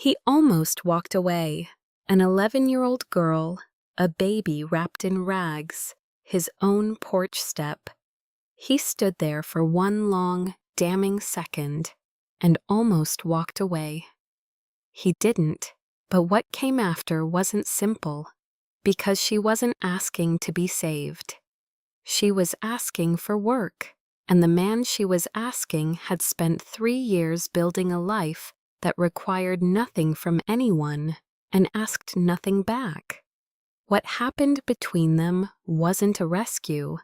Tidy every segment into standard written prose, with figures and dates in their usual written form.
He almost walked away. An 11-year-old girl, a baby wrapped in rags, his own porch step. He stood there for one long, damning second and almost walked away. He didn't, but what came after wasn't simple, because she wasn't asking to be saved. She was asking for work, and the man she was asking had spent 3 years building a life that required nothing from anyone and asked nothing back. What happened between them wasn't a rescue.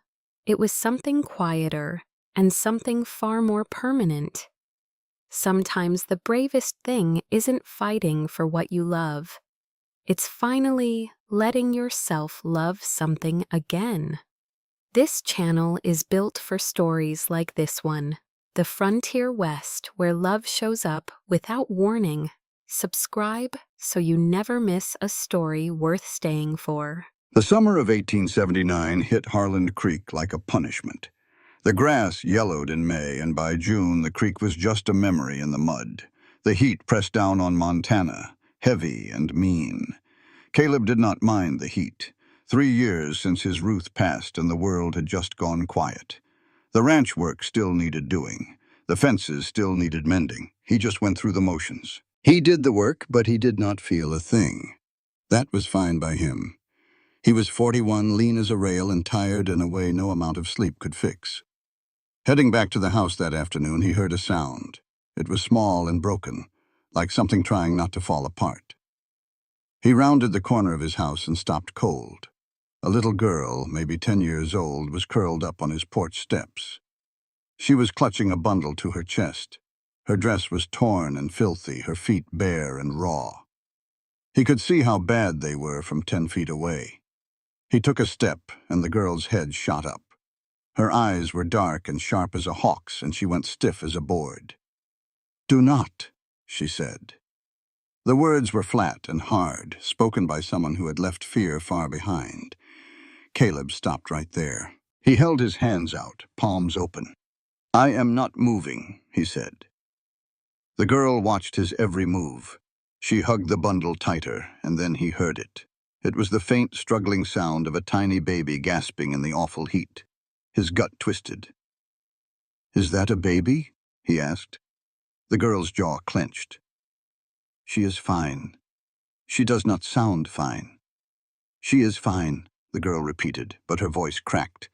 It was something quieter and something far more permanent. Sometimes the bravest thing isn't fighting for what you love. It's finally letting yourself love something again. This channel is built for stories like this one, the frontier West, where love shows up without warning. Subscribe so you never miss a story worth staying for. The summer of 1879 hit Harland Creek like a punishment. The grass yellowed in May, and by June the creek was just a memory in the mud. The heat pressed down on Montana, heavy and mean. Caleb did not mind the heat. 3 years since his Ruth passed and the world had just gone quiet. The ranch work still needed doing. The fences still needed mending. He just went through the motions. He did the work, but he did not feel a thing. That was fine by him. He was 41, lean as a rail, and tired in a way no amount of sleep could fix. Heading back to the house that afternoon, he heard a sound. It was small and broken, like something trying not to fall apart. He rounded the corner of his house and stopped cold. A little girl, maybe 10 years old, was curled up on his porch steps. She was clutching a bundle to her chest. Her dress was torn and filthy, her feet bare and raw. He could see how bad they were from 10 feet away. He took a step, and the girl's head shot up. Her eyes were dark and sharp as a hawk's, and she went stiff as a board. "Do not," she said. The words were flat and hard, spoken by someone who had left fear far behind. Caleb stopped right there. He held his hands out, palms open. "I am not moving," he said. The girl watched his every move. She hugged the bundle tighter, and then he heard it. It was the faint, struggling sound of a tiny baby gasping in the awful heat. His gut twisted. "Is that a baby?" he asked. The girl's jaw clenched. "She is fine. She does not sound fine." "She is fine," the girl repeated, but her voice cracked.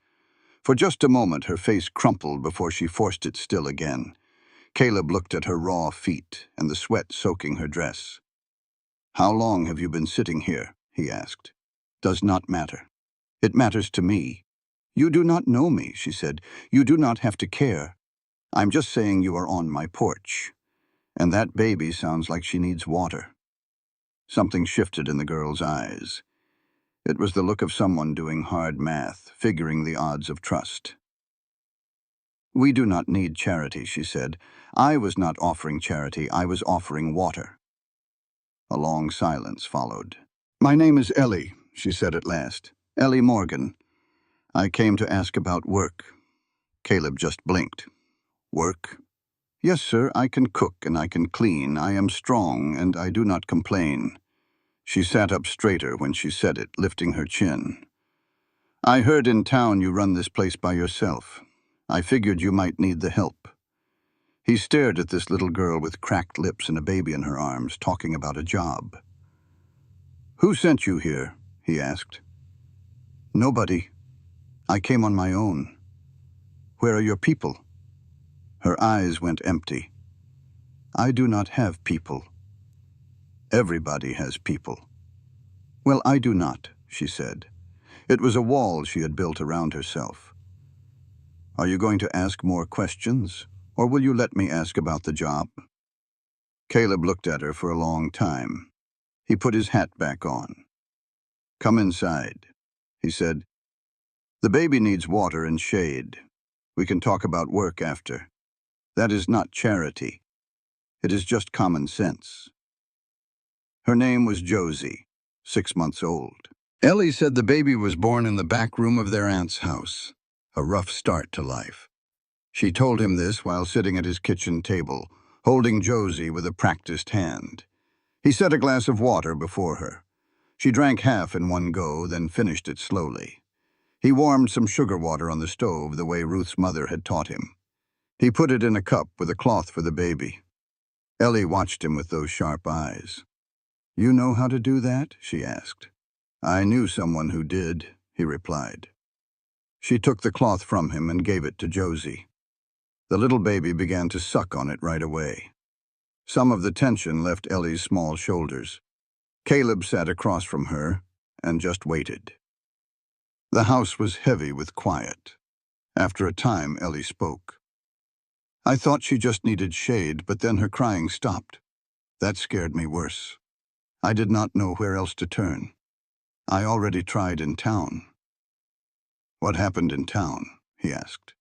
For just a moment, her face crumpled before she forced it still again. Caleb looked at her raw feet and the sweat soaking her dress. "How long have you been sitting here?" he asked. "Does not matter. It matters to me." "You do not know me," she said. "You do not have to care. I'm just saying you are on my porch. And that baby sounds like she needs water." Something shifted in the girl's eyes. It was the look of someone doing hard math, figuring the odds of trust. "We do not need charity," she said. "I was not offering charity, I was offering water." A long silence followed. "My name is Ellie," she said at last. "Ellie Morgan. I came to ask about work." Caleb just blinked. "Work?" "Yes, sir, I can cook and I can clean. I am strong and I do not complain." She sat up straighter when she said it, lifting her chin. "I heard in town you run this place by yourself. I figured you might need the help." He stared at this little girl with cracked lips and a baby in her arms, talking about a job. "Who sent you here?" he asked. "Nobody. I came on my own." "Where are your people?" Her eyes went empty. "I do not have people." "Everybody has people." "Well, I do not," she said. It was a wall she had built around herself. "Are you going to ask more questions, or will you let me ask about the job?" Caleb looked at her for a long time. He put his hat back on. "Come inside," he said. "The baby needs water and shade. We can talk about work after. That is not charity. It is just common sense." Her name was Josie, 6 months old. Ellie said the baby was born in the back room of their aunt's house, a rough start to life. She told him this while sitting at his kitchen table, holding Josie with a practiced hand. He set a glass of water before her. She drank half in one go, then finished it slowly. He warmed some sugar water on the stove the way Ruth's mother had taught him. He put it in a cup with a cloth for the baby. Ellie watched him with those sharp eyes. "You know how to do that?" she asked. "I knew someone who did," he replied. She took the cloth from him and gave it to Josie. The little baby began to suck on it right away. Some of the tension left Ellie's small shoulders. Caleb sat across from her and just waited. The house was heavy with quiet. After a time, Ellie spoke. "I thought she just needed shade, but then her crying stopped. That scared me worse. I did not know where else to turn. I already tried in town." "What happened in town?" he asked.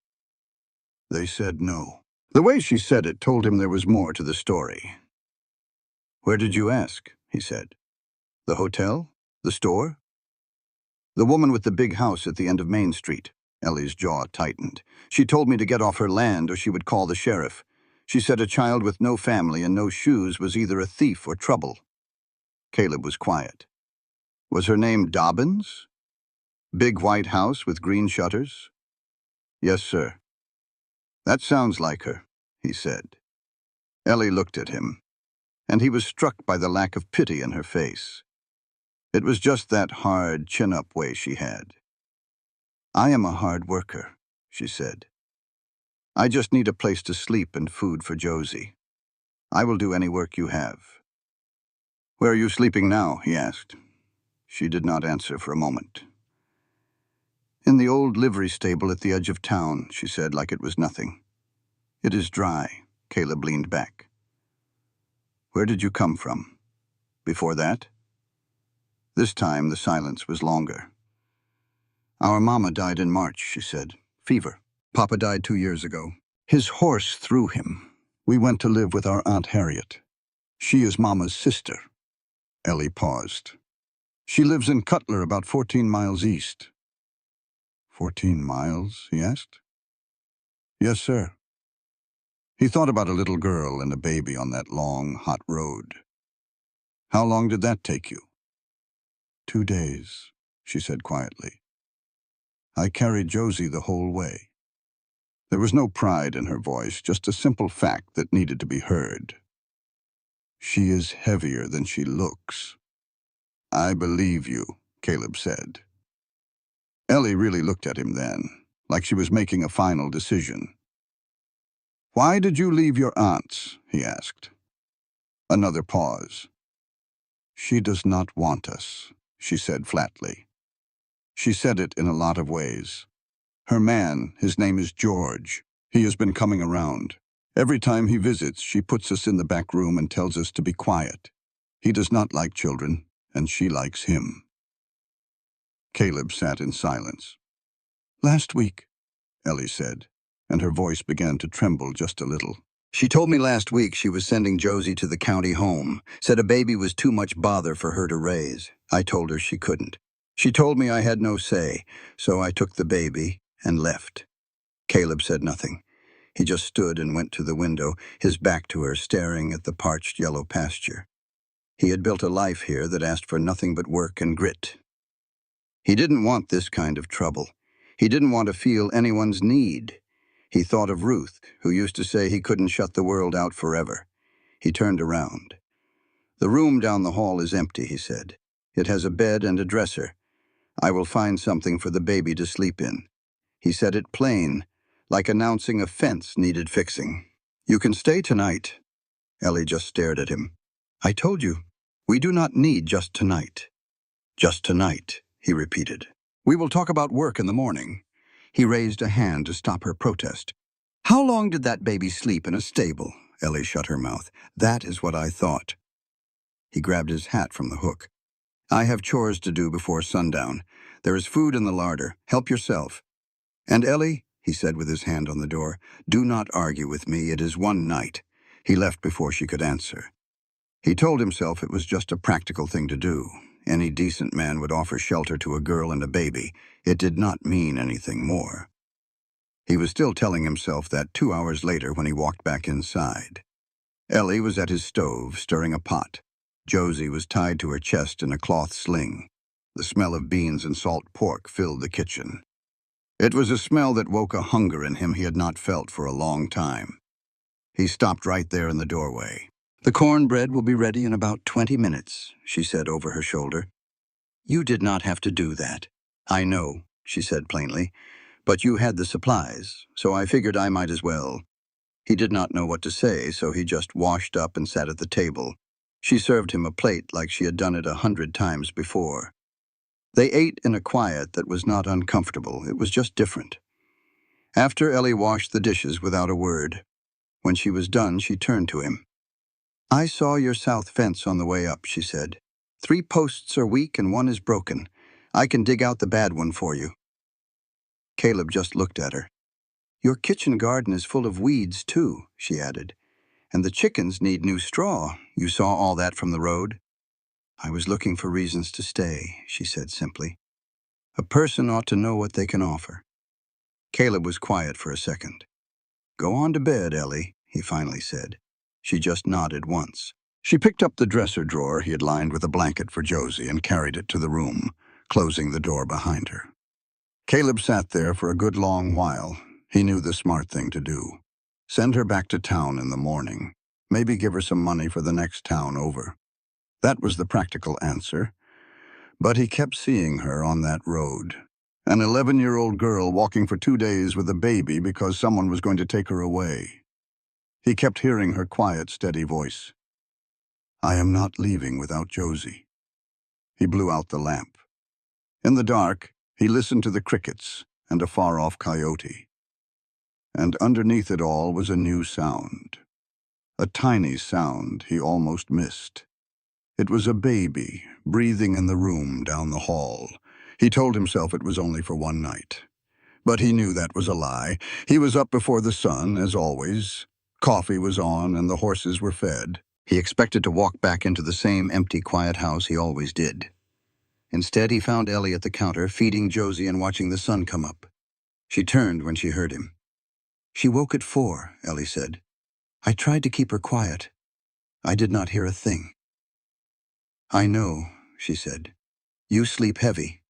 "They said no." The way she said it told him there was more to the story. "Where did you ask?" he said. "The hotel? The store?" "The woman with the big house at the end of Main Street." Ellie's jaw tightened. "She told me to get off her land or she would call the sheriff. She said a child with no family and no shoes was either a thief or trouble." Caleb was quiet. "Was her name Dobbins? Big white house with green shutters?" "Yes, sir." "That sounds like her," he said. Ellie looked at him, and he was struck by the lack of pity in her face. It was just that hard, chin-up way she had. "I am a hard worker," she said. "I just need a place to sleep and food for Josie. I will do any work you have." "Where are you sleeping now?" he asked. She did not answer for a moment. "In the old livery stable at the edge of town," she said, like it was nothing. "It is dry." Caleb leaned back. "Where did you come from? Before that?" This time the silence was longer. "Our mama died in March," she said. "Fever. Papa died 2 years ago. His horse threw him. We went to live with our Aunt Harriet. She is Mama's sister." Ellie paused. "She lives in Cutler, about 14 miles east." "14 miles?" he asked. "Yes, sir." He thought about a little girl and a baby on that long, hot road. "How long did that take you?" 2 days, she said quietly. "I carried Josie the whole way." There was no pride in her voice, just a simple fact that needed to be heard. "She is heavier than she looks." "I believe you," Caleb said. Ellie really looked at him then, like she was making a final decision. "Why did you leave your aunt's?" he asked. Another pause. "She does not want us," she said flatly. She said it in a lot of ways. Her man, his name is George. He has been coming around. Every time he visits, she puts us in the back room and tells us to be quiet. He does not like children, and she likes him. Caleb sat in silence. "Last week," Ellie said, and her voice began to tremble just a little. "She told me last week she was sending Josie to the county home, said a baby was too much bother for her to raise. I told her she couldn't. She told me I had no say, so I took the baby and left." Caleb said nothing. He just stood and went to the window, his back to her, staring at the parched yellow pasture. He had built a life here that asked for nothing but work and grit. He didn't want this kind of trouble. He didn't want to feel anyone's need. He thought of Ruth, who used to say he couldn't shut the world out forever. He turned around. "The room down the hall is empty," he said. "It has a bed and a dresser. I will find something for the baby to sleep in." He said it plain, like announcing a fence needed fixing. "You can stay tonight." Ellie just stared at him. "I told you, we do not need just tonight." "Just tonight," he repeated. "We will talk about work in the morning." He raised a hand to stop her protest. "How long did that baby sleep in a stable?" Ellie shut her mouth. "That is what I thought." He grabbed his hat from the hook. "I have chores to do before sundown. There is food in the larder. Help yourself. And Ellie," he said with his hand on the door, "do not argue with me. It is one night." He left before she could answer. He told himself it was just a practical thing to do. Any decent man would offer shelter to a girl and a baby. It did not mean anything more. He was still telling himself that 2 hours later when he walked back inside. Ellie was at his stove, stirring a pot. Josie was tied to her chest in a cloth sling. The smell of beans and salt pork filled the kitchen. It was a smell that woke a hunger in him he had not felt for a long time. He stopped right there in the doorway. "The cornbread will be ready in about 20 minutes, she said over her shoulder. "You did not have to do that." "I know," she said plainly, "but you had the supplies, so I figured I might as well." He did not know what to say, so he just washed up and sat at the table. She served him a plate like she had done it 100 times before. They ate in a quiet that was not uncomfortable, it was just different. After Ellie washed the dishes without a word. When she was done, she turned to him. "I saw your south fence on the way up," she said. "3 posts are weak and 1 is broken. I can dig out the bad one for you." Caleb just looked at her. "Your kitchen garden is full of weeds, too," she added. "And the chickens need new straw. You saw all that from the road?" "I was looking for reasons to stay," she said simply. "A person ought to know what they can offer." Caleb was quiet for a second. "Go on to bed, Ellie," he finally said. She just nodded once. She picked up the dresser drawer he had lined with a blanket for Josie and carried it to the room, closing the door behind her. Caleb sat there for a good long while. He knew the smart thing to do. Send her back to town in the morning. Maybe give her some money for the next town over. That was the practical answer. But he kept seeing her on that road. An 11-year-old girl walking for 2 days with a baby because someone was going to take her away. He kept hearing her quiet, steady voice. "I am not leaving without Josie." He blew out the lamp. In the dark, he listened to the crickets and a far-off coyote. And underneath it all was a new sound. A tiny sound he almost missed. It was a baby, breathing in the room down the hall. He told himself it was only for one night. But he knew that was a lie. He was up before the sun, as always. Coffee was on and the horses were fed. He expected to walk back into the same empty, quiet house he always did. Instead, he found Ellie at the counter, feeding Josie and watching the sun come up. She turned when she heard him. "She woke at 4, Ellie said. "I tried to keep her quiet. I did not hear a thing." "I know," she said. "You sleep heavy."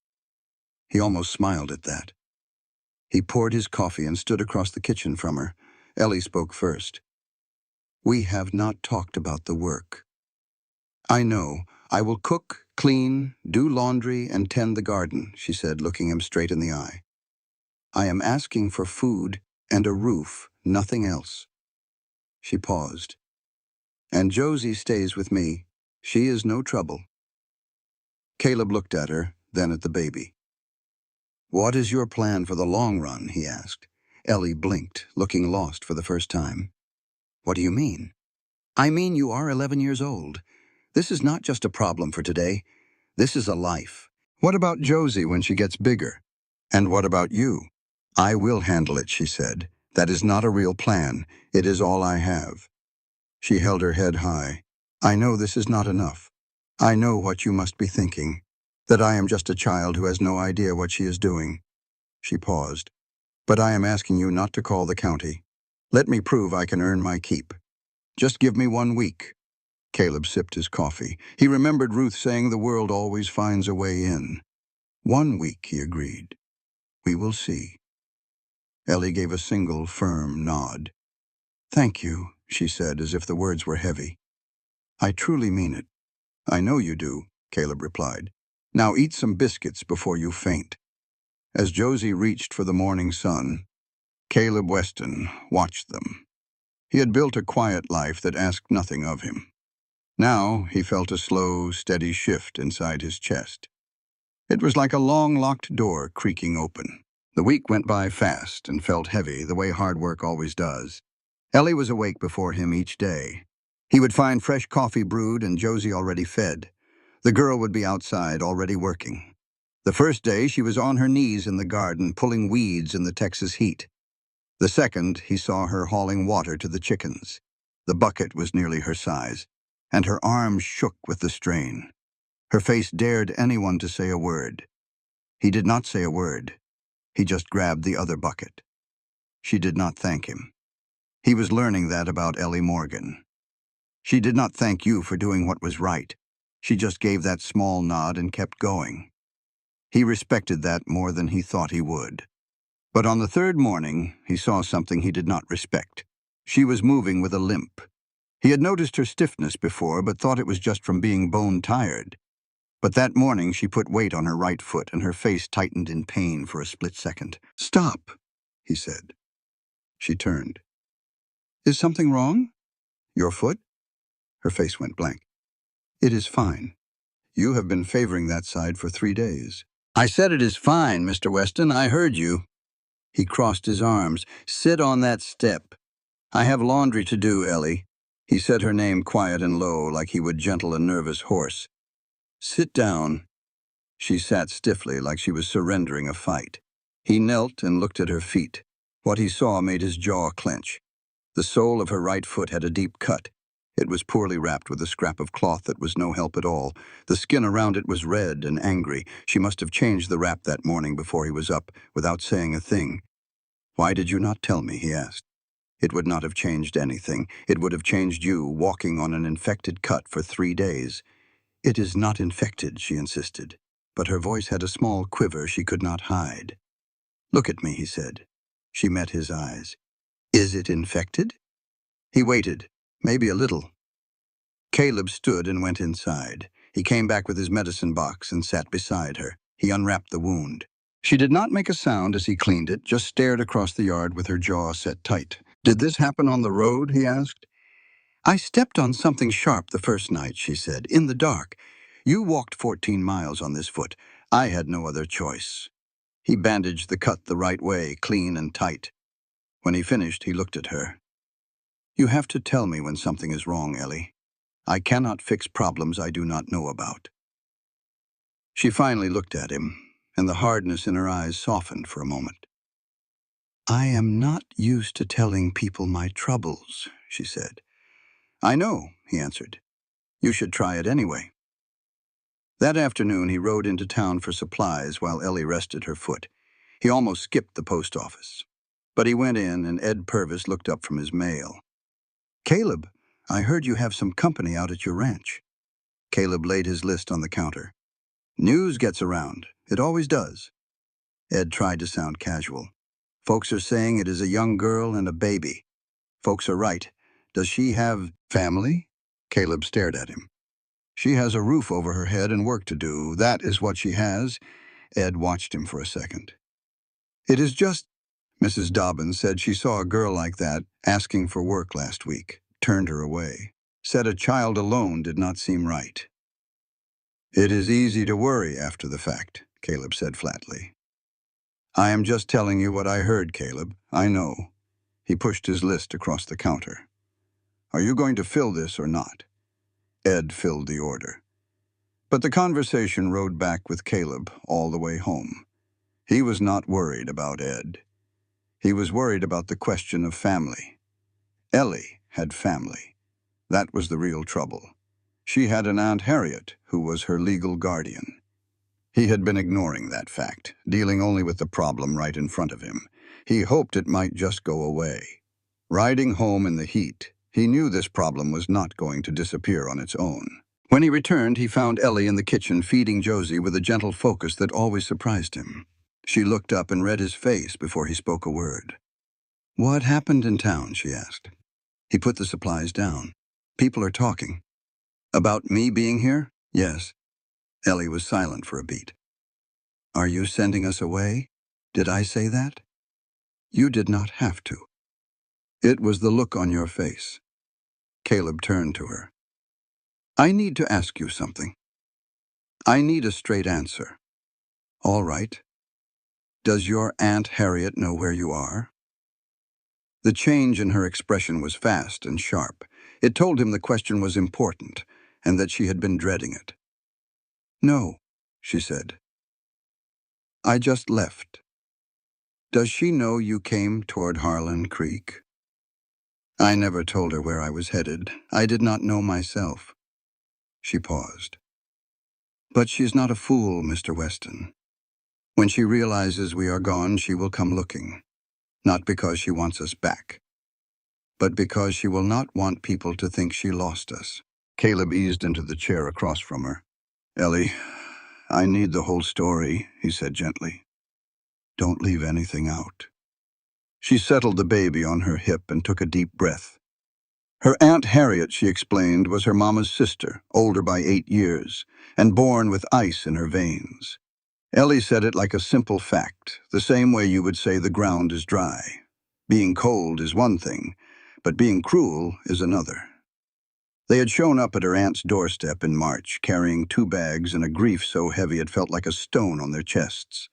He almost smiled at that. He poured his coffee and stood across the kitchen from her. Ellie spoke first. "We have not talked about the work." "I know. I will cook, clean, do laundry, and tend the garden," she said, looking him straight in the eye. "I am asking for food and a roof, nothing else." She paused. "And Josie stays with me. She is no trouble." Caleb looked at her, then at the baby. "What is your plan for the long run?" he asked. Ellie blinked, looking lost for the first time. "What do you mean?" "I mean you are 11 years old. This is not just a problem for today. This is a life." "What about Josie when she gets bigger? And what about you?" "I will handle it," she said. "That is not a real plan. It is all I have." She held her head high. "I know this is not enough. I know what you must be thinking, that I am just a child who has no idea what she is doing." She paused. "But I am asking you not to call the county. Let me prove I can earn my keep. Just give me 1 week." Caleb sipped his coffee. He remembered Ruth saying the world always finds a way in. 1 week, he agreed. "We will see." Ellie gave a single, firm nod. "Thank you," she said, as if the words were heavy. "I truly mean it." "I know you do," Caleb replied. "Now eat some biscuits before you faint." As Josie reached for the morning sun, Caleb Weston watched them. He had built a quiet life that asked nothing of him. Now he felt a slow, steady shift inside his chest. It was like a long, locked door creaking open. The week went by fast and felt heavy, the way hard work always does. Ellie was awake before him each day. He would find fresh coffee brewed and Josie already fed. The girl would be outside, already working. The first day, she was on her knees in the garden, pulling weeds in the Texas heat. The second, he saw her hauling water to the chickens. The bucket was nearly her size, and her arms shook with the strain. Her face dared anyone to say a word. He did not say a word. He just grabbed the other bucket. She did not thank him. He was learning that about Ellie Morgan. She did not thank you for doing what was right. She just gave that small nod and kept going. He respected that more than he thought he would. But on the third morning, he saw something he did not respect. She was moving with a limp. He had noticed her stiffness before, but thought it was just from being bone-tired. But that morning, she put weight on her right foot, and her face tightened in pain for a split second. "Stop," he said. She turned. "Is something wrong? Your foot?" Her face went blank. "It is fine. You have been favoring that side for 3 days." "I said it is fine, Mr. Weston. I heard you." He crossed his arms. "Sit on that step. I have laundry to do, Ellie." He said her name quiet and low, like he would gentle a nervous horse. "Sit down." She sat stiffly, like she was surrendering a fight. He knelt and looked at her feet. What he saw made his jaw clench. The sole of her right foot had a deep cut. It was poorly wrapped with a scrap of cloth that was no help at all. The skin around it was red and angry. She must have changed the wrap that morning before he was up, without saying a thing. "Why did you not tell me?" he asked. "It would not have changed anything. It would have changed you, walking on an infected cut for 3 days." "It is not infected," she insisted. But her voice had a small quiver she could not hide. "Look at me," he said. She met his eyes. "Is it infected?" He waited, maybe a little. Caleb stood and went inside. He came back with his medicine box and sat beside her. He unwrapped the wound. She did not make a sound as he cleaned it, just stared across the yard with her jaw set tight. "Did this happen on the road?" he asked. "I stepped on something sharp the first night," she said, "in the dark. You walked 14 miles on this foot. I had no other choice." He bandaged the cut the right way, clean and tight. When he finished, he looked at her. "You have to tell me when something is wrong, Ellie. I cannot fix problems I do not know about." She finally looked at him, and the hardness in her eyes softened for a moment. "I am not used to telling people my troubles," she said. "I know," he answered. "You should try it anyway." That afternoon, he rode into town for supplies while Ellie rested her foot. He almost skipped the post office. But he went in, and Ed Purvis looked up from his mail. "Caleb, I heard you have some company out at your ranch." Caleb laid his list on the counter. "News gets around. It always does." Ed tried to sound casual. "Folks are saying it is a young girl and a baby." "Folks are right. Does she have family?" Caleb stared at him. "She has a roof over her head and work to do. That is what she has." Ed watched him for a second. "It is just—" Mrs. Dobbins said she saw a girl like that asking for work last week, turned her away. Said a child alone did not seem right. "It is easy to worry after the fact," Caleb said flatly. "I am just telling you what I heard, Caleb. I know." He pushed his list across the counter. "Are you going to fill this or not?" Ed filled the order. But the conversation rode back with Caleb all the way home. He was not worried about Ed. He was worried about the question of family. Ellie had family. That was the real trouble. She had an Aunt Harriet, who was her legal guardian. He had been ignoring that fact, dealing only with the problem right in front of him. He hoped it might just go away. Riding home in the heat, he knew this problem was not going to disappear on its own. When he returned, he found Ellie in the kitchen feeding Josie with a gentle focus that always surprised him. She looked up and read his face before he spoke a word. "What happened in town?" she asked. He put the supplies down. "People are talking." "About me being here?" "Yes." Ellie was silent for a beat. "Are you sending us away? Did I say that?" "You did not have to." "It was the look on your face." Caleb turned to her. "I need to ask you something. I need a straight answer." "All right. Does your Aunt Harriet know where you are?" The change in her expression was fast and sharp. It told him the question was important, and that she had been dreading it. "No," she said. "I just left." "Does she know you came toward Harlan Creek?" "I never told her where I was headed. I did not know myself." She paused. "But she's not a fool, Mr. Weston. When she realizes we are gone, she will come looking. Not because she wants us back, but because she will not want people to think she lost us." Caleb eased into the chair across from her. "Ellie, I need the whole story," he said gently. "Don't leave anything out." She settled the baby on her hip and took a deep breath. Her Aunt Harriet, she explained, was her mama's sister, older by 8 years, and born with ice in her veins. Ellie said it like a simple fact, the same way you would say the ground is dry. Being cold is one thing, but being cruel is another. They had shown up at her aunt's doorstep in March, carrying 2 bags and a grief so heavy it felt like a stone on their chests.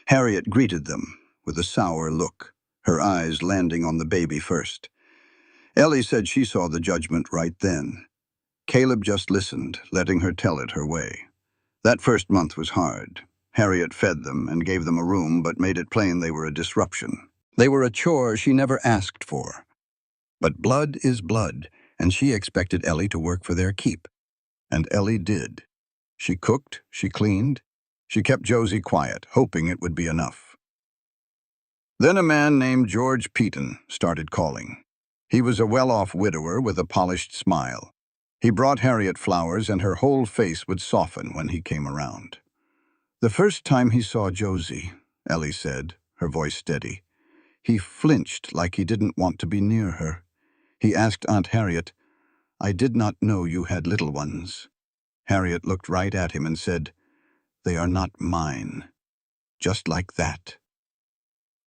Harriet greeted them with a sour look, her eyes landing on the baby first. Ellie said she saw the judgment right then. Caleb just listened, letting her tell it her way. That first month was hard. Harriet fed them and gave them a room, but made it plain they were a disruption. They were a chore she never asked for. But blood is blood, and she expected Ellie to work for their keep. And Ellie did. She cooked, she cleaned, she kept Josie quiet, hoping it would be enough. Then a man named George Peaton started calling. He was a well-off widower with a polished smile. He brought Harriet flowers, and her whole face would soften when he came around. "The first time he saw Josie," Ellie said, her voice steady, "he flinched like he didn't want to be near her. He asked Aunt Harriet, 'I did not know you had little ones.' Harriet looked right at him and said, 'They are not mine.' Just like that."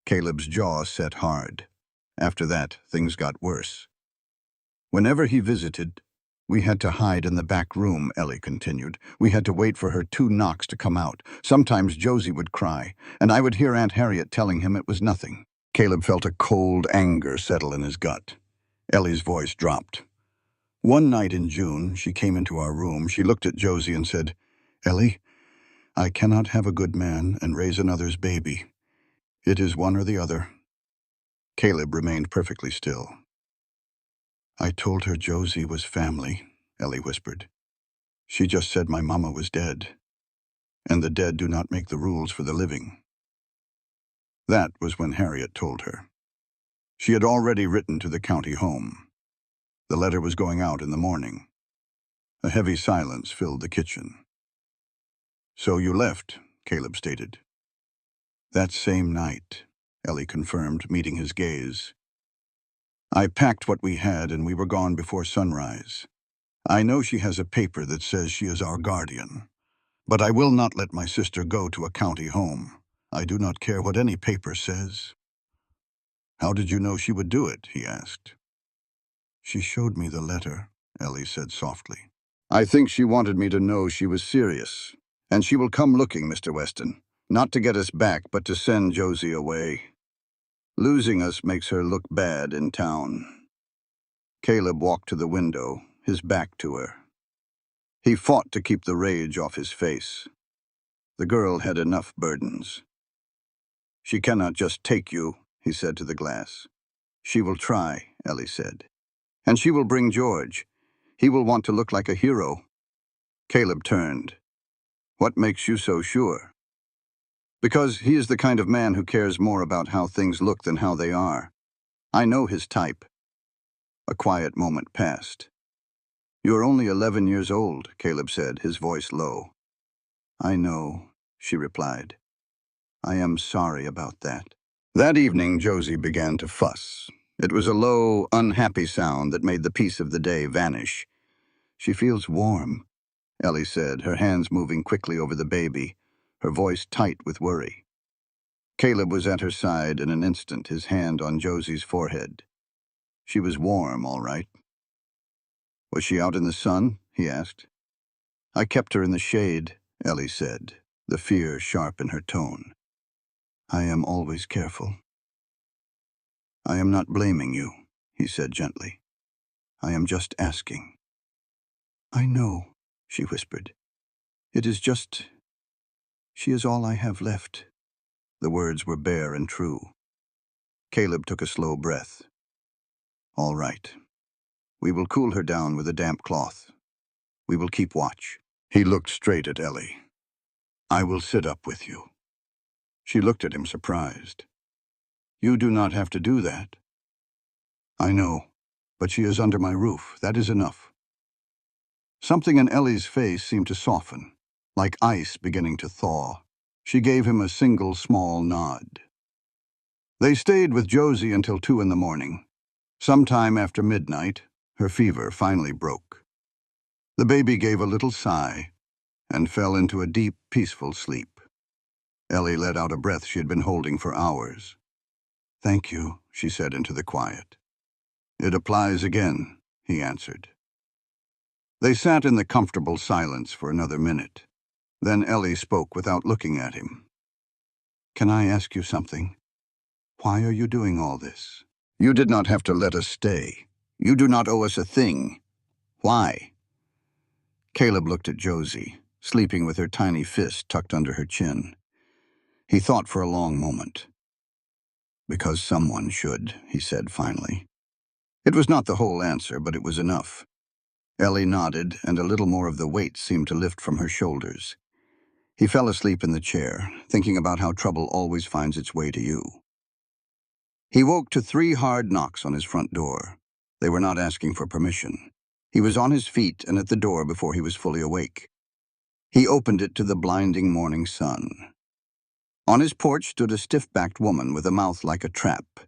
Caleb's jaw set hard. After that, things got worse. "Whenever he visited, we had to hide in the back room," Ellie continued. "We had to wait for her 2 knocks to come out. Sometimes Josie would cry, and I would hear Aunt Harriet telling him it was nothing." Caleb felt a cold anger settle in his gut. Ellie's voice dropped. "One night in June, she came into our room. She looked at Josie and said, 'Ellie, I cannot have a good man and raise another's baby. It is one or the other.'" Caleb remained perfectly still. "I told her Josie was family," Ellie whispered. "She just said my mama was dead, and the dead do not make the rules for the living." That was when Harriet told her. She had already written to the county home. The letter was going out in the morning. A heavy silence filled the kitchen. "So you left," Caleb stated. "That same night," Ellie confirmed, meeting his gaze. "I packed what we had, and we were gone before sunrise. I know she has a paper that says she is our guardian, but I will not let my sister go to a county home. I do not care what any paper says." "How did you know she would do it?" he asked. "She showed me the letter," Ellie said softly. "I think she wanted me to know she was serious. And she will come looking, Mr. Weston. Not to get us back, but to send Josie away. Losing us makes her look bad in town." Caleb walked to the window, his back to her. He fought to keep the rage off his face. The girl had enough burdens. "She cannot just take you," he said to the glass. "She will try," Ellie said. "And she will bring George. He will want to look like a hero." Caleb turned. "What makes you so sure?" "Because he is the kind of man who cares more about how things look than how they are. I know his type." A quiet moment passed. "You are only 11 years old," Caleb said, his voice low. "I know," she replied. "I am sorry about that." That evening, Josie began to fuss. It was a low, unhappy sound that made the peace of the day vanish. "She feels warm," Ellie said, her hands moving quickly over the baby, her voice tight with worry. Caleb was at her side in an instant, his hand on Josie's forehead. She was warm, all right. "Was she out in the sun?" he asked. "I kept her in the shade," Ellie said, the fear sharp in her tone. "I am always careful." "I am not blaming you," he said gently. "I am just asking." "I know," she whispered. "It is just... she is all I have left." The words were bare and true. Caleb took a slow breath. "All right. We will cool her down with a damp cloth. We will keep watch." He looked straight at Ellie. "I will sit up with you." She looked at him surprised. "You do not have to do that." "I know, but she is under my roof. That is enough." Something in Ellie's face seemed to soften, like ice beginning to thaw. She gave him a single small nod. They stayed with Josie until 2 in the morning. Sometime after midnight, her fever finally broke. The baby gave a little sigh and fell into a deep, peaceful sleep. Ellie let out a breath she had been holding for hours. "Thank you," she said into the quiet. "It applies again," he answered. They sat in the comfortable silence for another minute. Then Ellie spoke without looking at him. "Can I ask you something? Why are you doing all this? You did not have to let us stay. You do not owe us a thing. Why?" Caleb looked at Josie, sleeping with her tiny fist tucked under her chin. He thought for a long moment. "Because someone should," he said finally. It was not the whole answer, but it was enough. Ellie nodded, and a little more of the weight seemed to lift from her shoulders. He fell asleep in the chair, thinking about how trouble always finds its way to you. He woke to 3 hard knocks on his front door. They were not asking for permission. He was on his feet and at the door before he was fully awake. He opened it to the blinding morning sun. On his porch stood a stiff-backed woman with a mouth like a trap,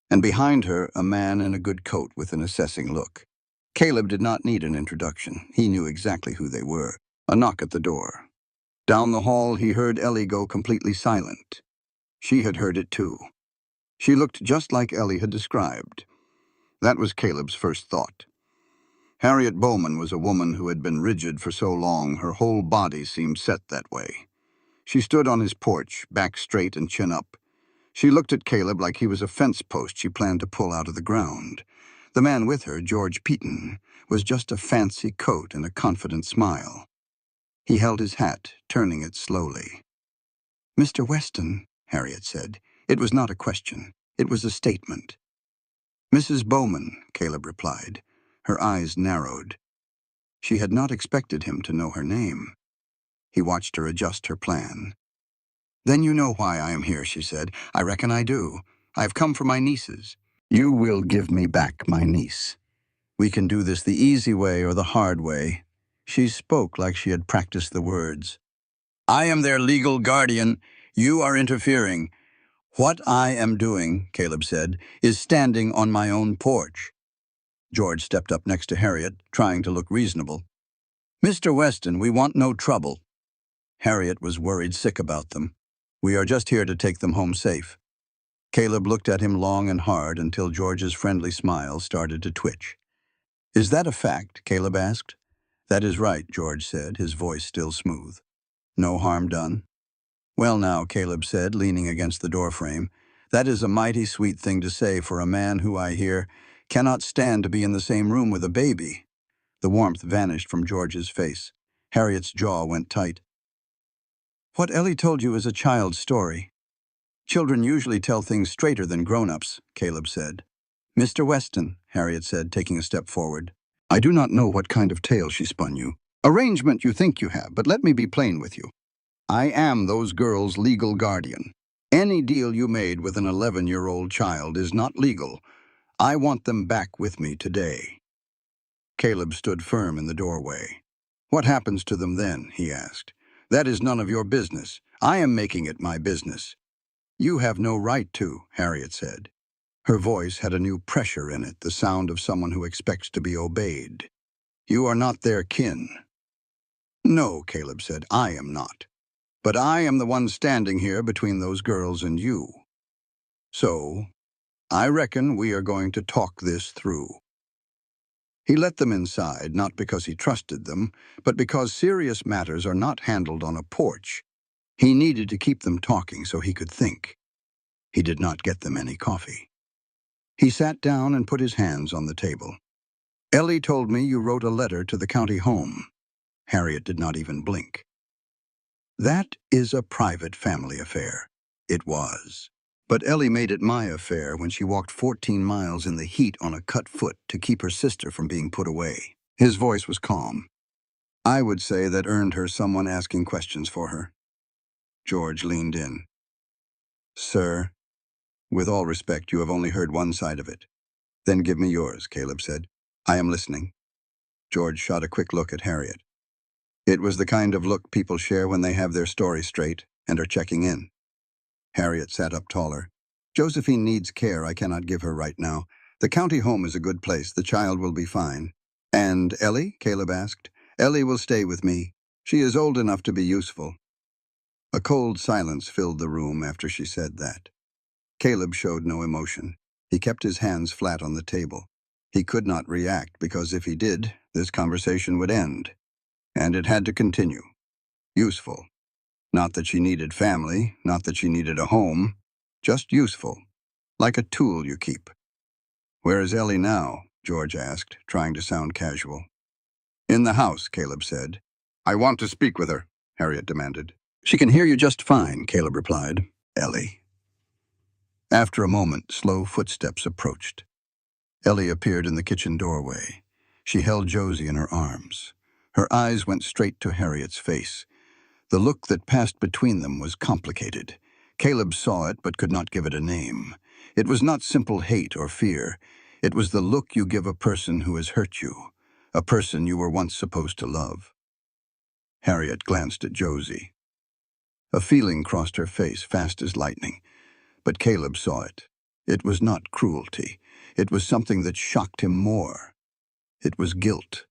and behind her a man in a good coat with an assessing look. Caleb did not need an introduction. He knew exactly who they were. A knock at the door. Down the hall he heard Ellie go completely silent. She had heard it too. She looked just like Ellie had described. That was Caleb's first thought. Harriet Bowman was a woman who had been rigid for so long her whole body seemed set that way. She stood on his porch, back straight and chin up. She looked at Caleb like he was a fence post she planned to pull out of the ground. The man with her, George Peaton, was just a fancy coat and a confident smile. He held his hat, turning it slowly. "Mr. Weston," Harriet said. It was not a question. It was a statement. "Mrs. Bowman," Caleb replied. Her eyes narrowed. She had not expected him to know her name. He watched her adjust her plan. "Then you know why I am here," she said. "I reckon I do. I have come for my nieces. You will give me back my niece. We can do this the easy way or the hard way." She spoke like she had practiced the words. "I am their legal guardian. You are interfering." "What I am doing," Caleb said, "is standing on my own porch." George stepped up next to Harriet, trying to look reasonable. "Mr. Weston, we want no trouble." Harriet was worried sick about them. "We are just here to take them home safe." Caleb looked at him long and hard until George's friendly smile started to twitch. "Is that a fact?" Caleb asked. "That is right," George said, his voice still smooth. "No harm done?" "Well now," Caleb said, leaning against the doorframe, "that is a mighty sweet thing to say for a man who, I hear, cannot stand to be in the same room with a baby." The warmth vanished from George's face. Harriet's jaw went tight. "What Ellie told you is a child's story. Children usually tell things straighter than grown-ups," Caleb said. "Mr. Weston," Harriet said, taking a step forward. "I do not know what kind of tale she spun you. Arrangement you think you have, but let me be plain with you. I am those girls' legal guardian. Any deal you made with an 11-year-old child is not legal. I want them back with me today." Caleb stood firm in the doorway. "What happens to them then?" he asked. "That is none of your business. I am making it my business." "You have no right to," Harriet said. Her voice had a new pressure in it, the sound of someone who expects to be obeyed. "You are not their kin." "No," Caleb said, "I am not. But I am the one standing here between those girls and you. So, I reckon we are going to talk this through." He let them inside, not because he trusted them, but because serious matters are not handled on a porch. He needed to keep them talking so he could think. He did not get them any coffee. He sat down and put his hands on the table. "Ellie told me you wrote a letter to the county home." Harriet did not even blink. "That is a private family affair." It was. But Ellie made it my affair when she walked 14 miles in the heat on a cut foot to keep her sister from being put away. His voice was calm. "I would say that earned her someone asking questions for her." George leaned in. "Sir, with all respect, you have only heard one side of it." "Then give me yours," Caleb said. "I am listening." George shot a quick look at Harriet. It was the kind of look people share when they have their story straight and are checking in. Harriet sat up taller. Josephine needs care I cannot give her right now. The county home is a good place. The child will be fine. And Ellie? Caleb asked. Ellie will stay with me. She is old enough to be useful. A cold silence filled the room after she said that. Caleb showed no emotion. He kept his hands flat on the table. He could not react because if he did, this conversation would end. And it had to continue. Useful. Not that she needed family, not that she needed a home. Just useful. Like a tool you keep. Where is Ellie now? George asked, trying to sound casual. In the house, Caleb said. I want to speak with her, Harriet demanded. She can hear you just fine, Caleb replied. Ellie. After a moment, slow footsteps approached. Ellie appeared in the kitchen doorway. She held Josie in her arms. Her eyes went straight to Harriet's face. The look that passed between them was complicated. Caleb saw it but could not give it a name. It was not simple hate or fear. It was the look you give a person who has hurt you, a person you were once supposed to love. Harriet glanced at Josie. A feeling crossed her face fast as lightning, but Caleb saw it. It was not cruelty. It was something that shocked him more. It was guilt.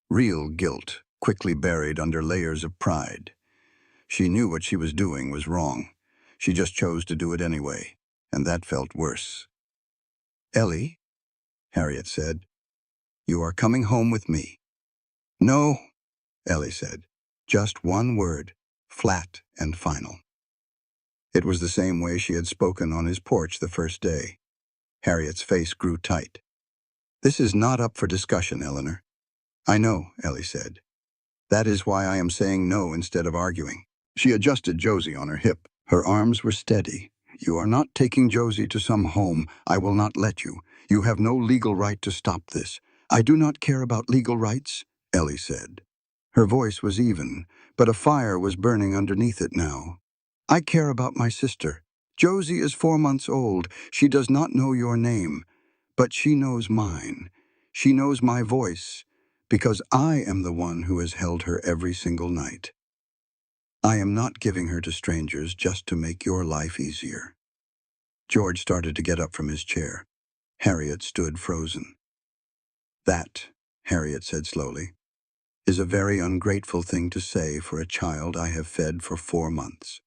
Real guilt, quickly buried under layers of pride. She knew what she was doing was wrong. She just chose to do it anyway, and that felt worse. Ellie, Harriet said, you are coming home with me. No, Ellie said. Just one word, flat and final. It was the same way she had spoken on his porch the first day. Harriet's face grew tight. This is not up for discussion, Eleanor. I know, Ellie said. That is why I am saying no instead of arguing. She adjusted Josie on her hip. Her arms were steady. You are not taking Josie to some home. I will not let you. You have no legal right to stop this. I do not care about legal rights, Ellie said. Her voice was even, but a fire was burning underneath it now. I care about my sister. Josie is 4 months old. She does not know your name, but she knows mine. She knows my voice, because I am the one who has held her every single night. I am not giving her to strangers just to make your life easier. George started to get up from his chair. Harriet stood frozen. That, Harriet said slowly, is a very ungrateful thing to say for a child I have fed for 4 months.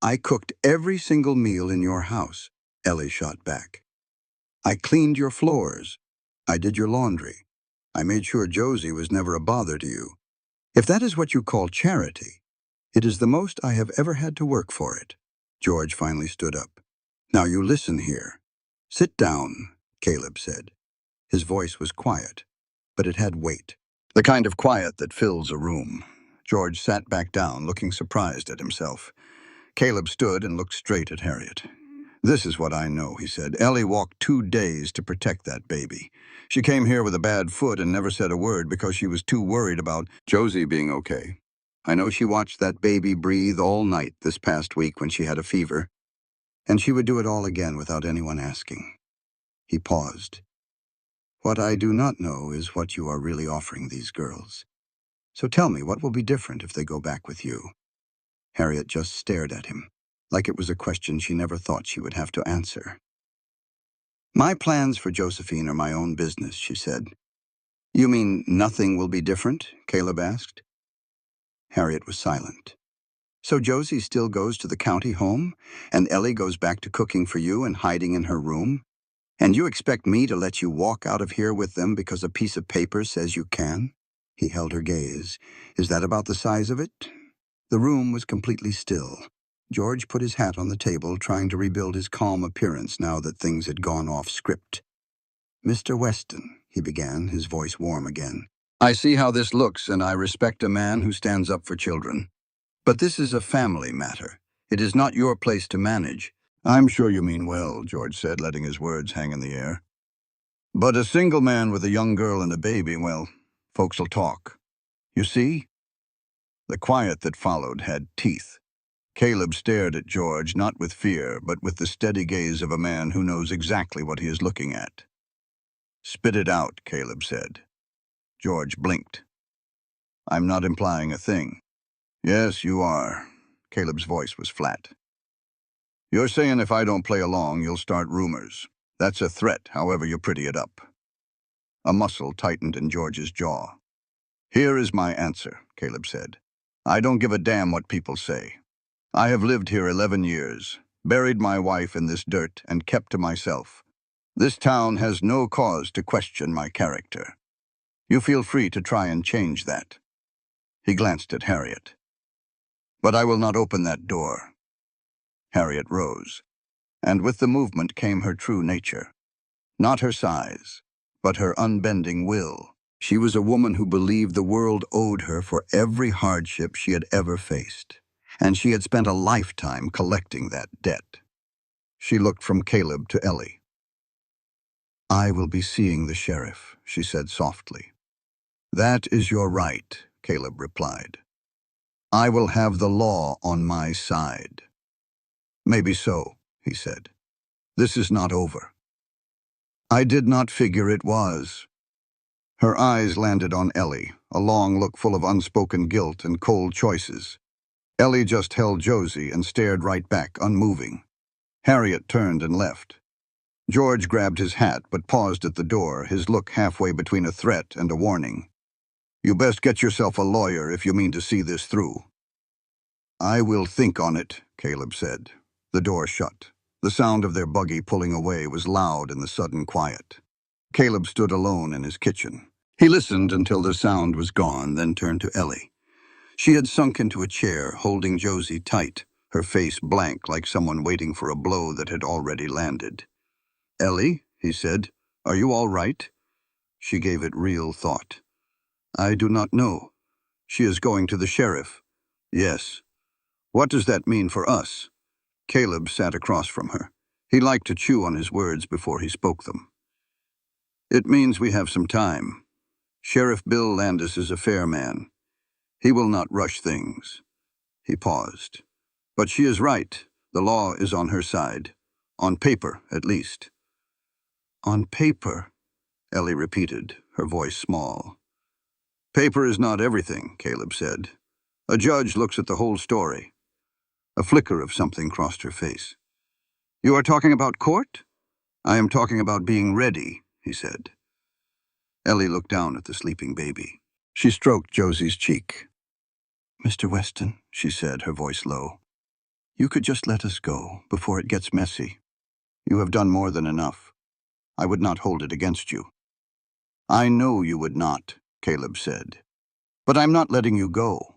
I cooked every single meal in your house, Ellie shot back. I cleaned your floors. I did your laundry. I made sure Josie was never a bother to you. If that is what you call charity, it is the most I have ever had to work for it. George finally stood up. Now you listen here. Sit down, Caleb said. His voice was quiet, but it had weight. The kind of quiet that fills a room. George sat back down, looking surprised at himself. Caleb stood and looked straight at Harriet. This is what I know, he said. Ellie walked 2 days to protect that baby. She came here with a bad foot and never said a word because she was too worried about Josie being okay. I know she watched that baby breathe all night this past week when she had a fever, and she would do it all again without anyone asking. He paused. What I do not know is what you are really offering these girls. So tell me, what will be different if they go back with you? Harriet just stared at him, like it was a question she never thought she would have to answer. My plans for Josephine are my own business, she said. You mean nothing will be different? Caleb asked. Harriet was silent. So Josie still goes to the county home, and Ellie goes back to cooking for you and hiding in her room? And you expect me to let you walk out of here with them because a piece of paper says you can? He held her gaze. Is that about the size of it? The room was completely still. George put his hat on the table, trying to rebuild his calm appearance now that things had gone off script. Mr. Weston, he began, his voice warm again. I see how this looks, and I respect a man who stands up for children. But this is a family matter. It is not your place to manage. I'm sure you mean well, George said, letting his words hang in the air. But a single man with a young girl and a baby, well, folks'll talk. You see? The quiet that followed had teeth. Caleb stared at George, not with fear, but with the steady gaze of a man who knows exactly what he is looking at. Spit it out, Caleb said. George blinked. I'm not implying a thing. Yes, you are. Caleb's voice was flat. You're saying if I don't play along, you'll start rumors. That's a threat, however you pretty it up. A muscle tightened in George's jaw. Here is my answer, Caleb said. I don't give a damn what people say. I have lived here 11 years, buried my wife in this dirt, and kept to myself. This town has no cause to question my character. You feel free to try and change that. He glanced at Harriet. But I will not open that door. Harriet rose, and with the movement came her true nature. Not her size, but her unbending will. She was a woman who believed the world owed her for every hardship she had ever faced, and she had spent a lifetime collecting that debt. She looked from Caleb to Ellie. I will be seeing the sheriff, she said softly. That is your right, Caleb replied. I will have the law on my side. Maybe so, he said. This is not over. I did not figure it was. Her eyes landed on Ellie, a long look full of unspoken guilt and cold choices. Ellie just held Josie and stared right back, unmoving. Harriet turned and left. George grabbed his hat but paused at the door, his look halfway between a threat and a warning. You best get yourself a lawyer if you mean to see this through. I will think on it, Caleb said. The door shut. The sound of their buggy pulling away was loud in the sudden quiet. Caleb stood alone in his kitchen. He listened until the sound was gone, then turned to Ellie. She had sunk into a chair, holding Josie tight, her face blank like someone waiting for a blow that had already landed. Ellie, he said, are you all right? She gave it real thought. I do not know. She is going to the sheriff. Yes. What does that mean for us? Caleb sat across from her. He liked to chew on his words before he spoke them. It means we have some time. Sheriff Bill Landis is a fair man. He will not rush things. He paused. But she is right. The law is on her side. On paper, at least. On paper, Ellie repeated, her voice small. Paper is not everything, Caleb said. A judge looks at the whole story. A flicker of something crossed her face. You are talking about court? I am talking about being ready, he said. Ellie looked down at the sleeping baby. She stroked Josie's cheek. Mr. Weston, she said, her voice low, you could just let us go before it gets messy. You have done more than enough. I would not hold it against you. I know you would not, Caleb said. But I'm not letting you go.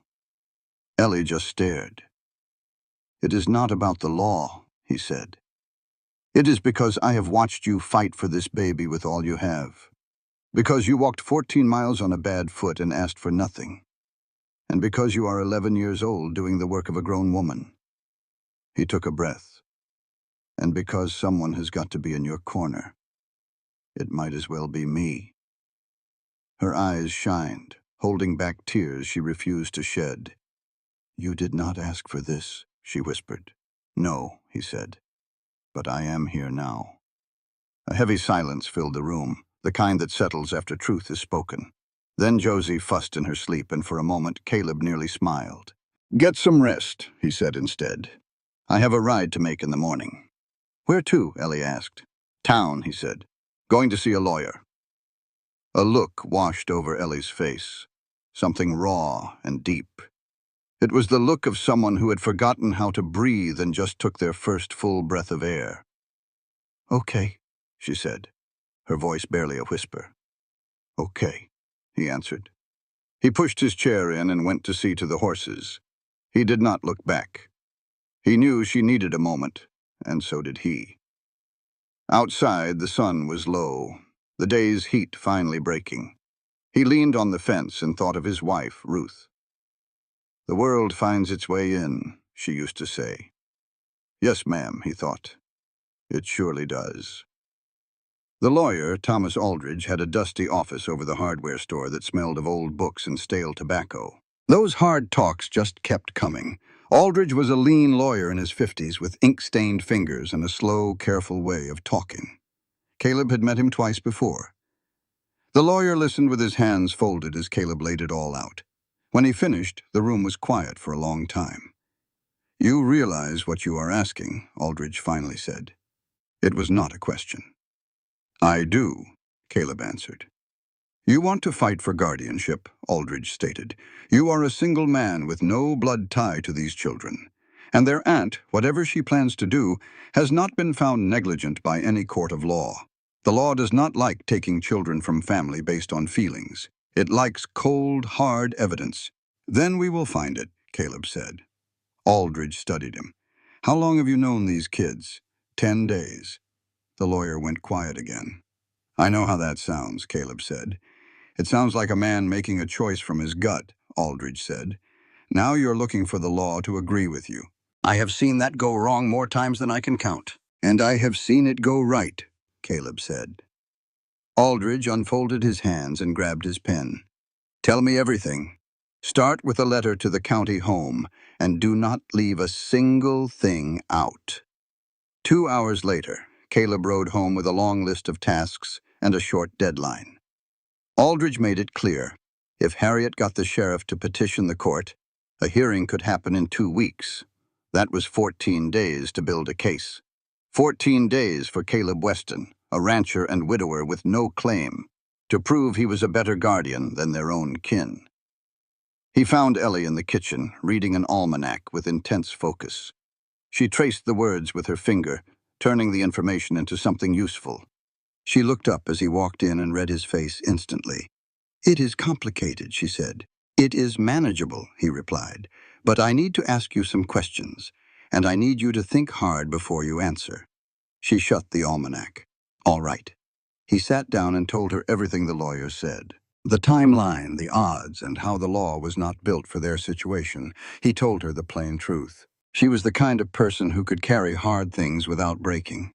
Ellie just stared. It is not about the law, he said. It is because I have watched you fight for this baby with all you have. Because you walked 14 miles on a bad foot and asked for nothing. And because you are 11 years old doing the work of a grown woman. He took a breath. And because someone has got to be in your corner. It might as well be me. Her eyes shined, holding back tears she refused to shed. You did not ask for this, she whispered. No, he said. But I am here now. A heavy silence filled the room, the kind that settles after truth is spoken. Then Josie fussed in her sleep, and for a moment Caleb nearly smiled. Get some rest, he said instead. I have a ride to make in the morning. Where to? Ellie asked. Town, he said. Going to see a lawyer. A look washed over Ellie's face, something raw and deep. It was the look of someone who had forgotten how to breathe and just took their first full breath of air. Okay, she said, her voice barely a whisper. Okay, he answered. He pushed his chair in and went to see to the horses. He did not look back. He knew she needed a moment, and so did he. Outside, the sun was low, the day's heat finally breaking. He leaned on the fence and thought of his wife, Ruth. The world finds its way in, she used to say. Yes, ma'am, he thought. It surely does. The lawyer, Thomas Aldridge, had a dusty office over the hardware store that smelled of old books and stale tobacco. Those hard talks just kept coming. Aldridge was a lean lawyer in his 50s with ink-stained fingers and a slow, careful way of talking. Caleb had met him twice before. The lawyer listened with his hands folded as Caleb laid it all out. When he finished, the room was quiet for a long time. "You realize what you are asking," Aldridge finally said. It was not a question. "I do," Caleb answered. "You want to fight for guardianship," Aldridge stated. "You are a single man with no blood tie to these children. And their aunt, whatever she plans to do, has not been found negligent by any court of law. The law does not like taking children from family based on feelings. It likes cold, hard evidence." "Then we will find it," Caleb said. Aldridge studied him. "How long have you known these kids?" 10 days. The lawyer went quiet again. "I know how that sounds," Caleb said. "It sounds like a man making a choice from his gut," Aldridge said. "Now you're looking for the law to agree with you." "I have seen that go wrong more times than I can count." "And I have seen it go right," Caleb said. Aldridge unfolded his hands and grabbed his pen. "Tell me everything. Start with a letter to the county home, and do not leave a single thing out." 2 hours later, Caleb rode home with a long list of tasks and a short deadline. Aldridge made it clear, if Harriet got the sheriff to petition the court, a hearing could happen in 2 weeks. That was 14 days to build a case. 14 days for Caleb Weston, a rancher and widower with no claim, to prove he was a better guardian than their own kin. He found Ellie in the kitchen, reading an almanac with intense focus. She traced the words with her finger, turning the information into something useful. She looked up as he walked in and read his face instantly. "It is complicated," she said. "It is manageable," he replied. "But I need to ask you some questions, and I need you to think hard before you answer." She shut the almanac. "All right." He sat down and told her everything the lawyer said. The timeline, the odds, and how the law was not built for their situation. He told her the plain truth. She was the kind of person who could carry hard things without breaking.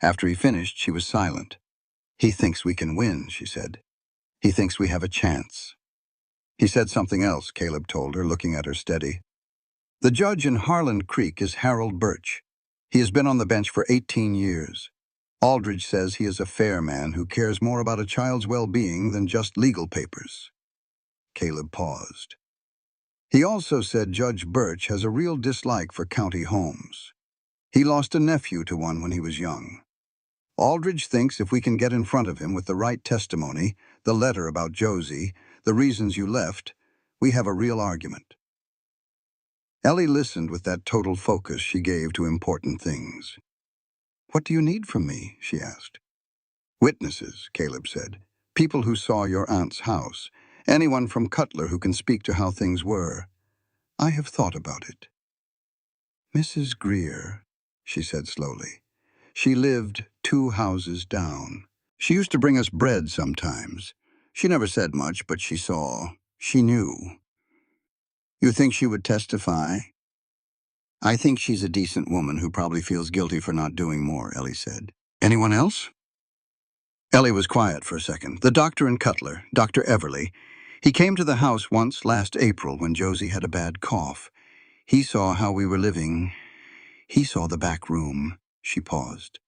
After he finished, she was silent. "He thinks we can win," she said. "He thinks we have a chance." He said something else, Caleb told her, looking at her steady. "The judge in Harland Creek is Harold Birch. He has been on the bench for 18 years. Aldridge says he is a fair man who cares more about a child's well-being than just legal papers." Caleb paused. "He also said Judge Birch has a real dislike for county homes. He lost a nephew to one when he was young. Aldridge thinks if we can get in front of him with the right testimony, the letter about Josie, the reasons you left, we have a real argument." Ellie listened with that total focus she gave to important things. "What do you need from me?" she asked. "Witnesses," Caleb said. "People who saw your aunt's house. Anyone from Cutler who can speak to how things were." "I have thought about it." "Mrs. Greer," she said slowly. "She lived 2 houses down. She used to bring us bread sometimes. She never said much, but she saw. She knew." "You think she would testify?" "I think she's a decent woman who probably feels guilty for not doing more," Ellie said. "Anyone else?" Ellie was quiet for a second. "The doctor in Cutler, Dr. Everly. He came to the house once last April when Josie had a bad cough. He saw how we were living. He saw the back room." She paused.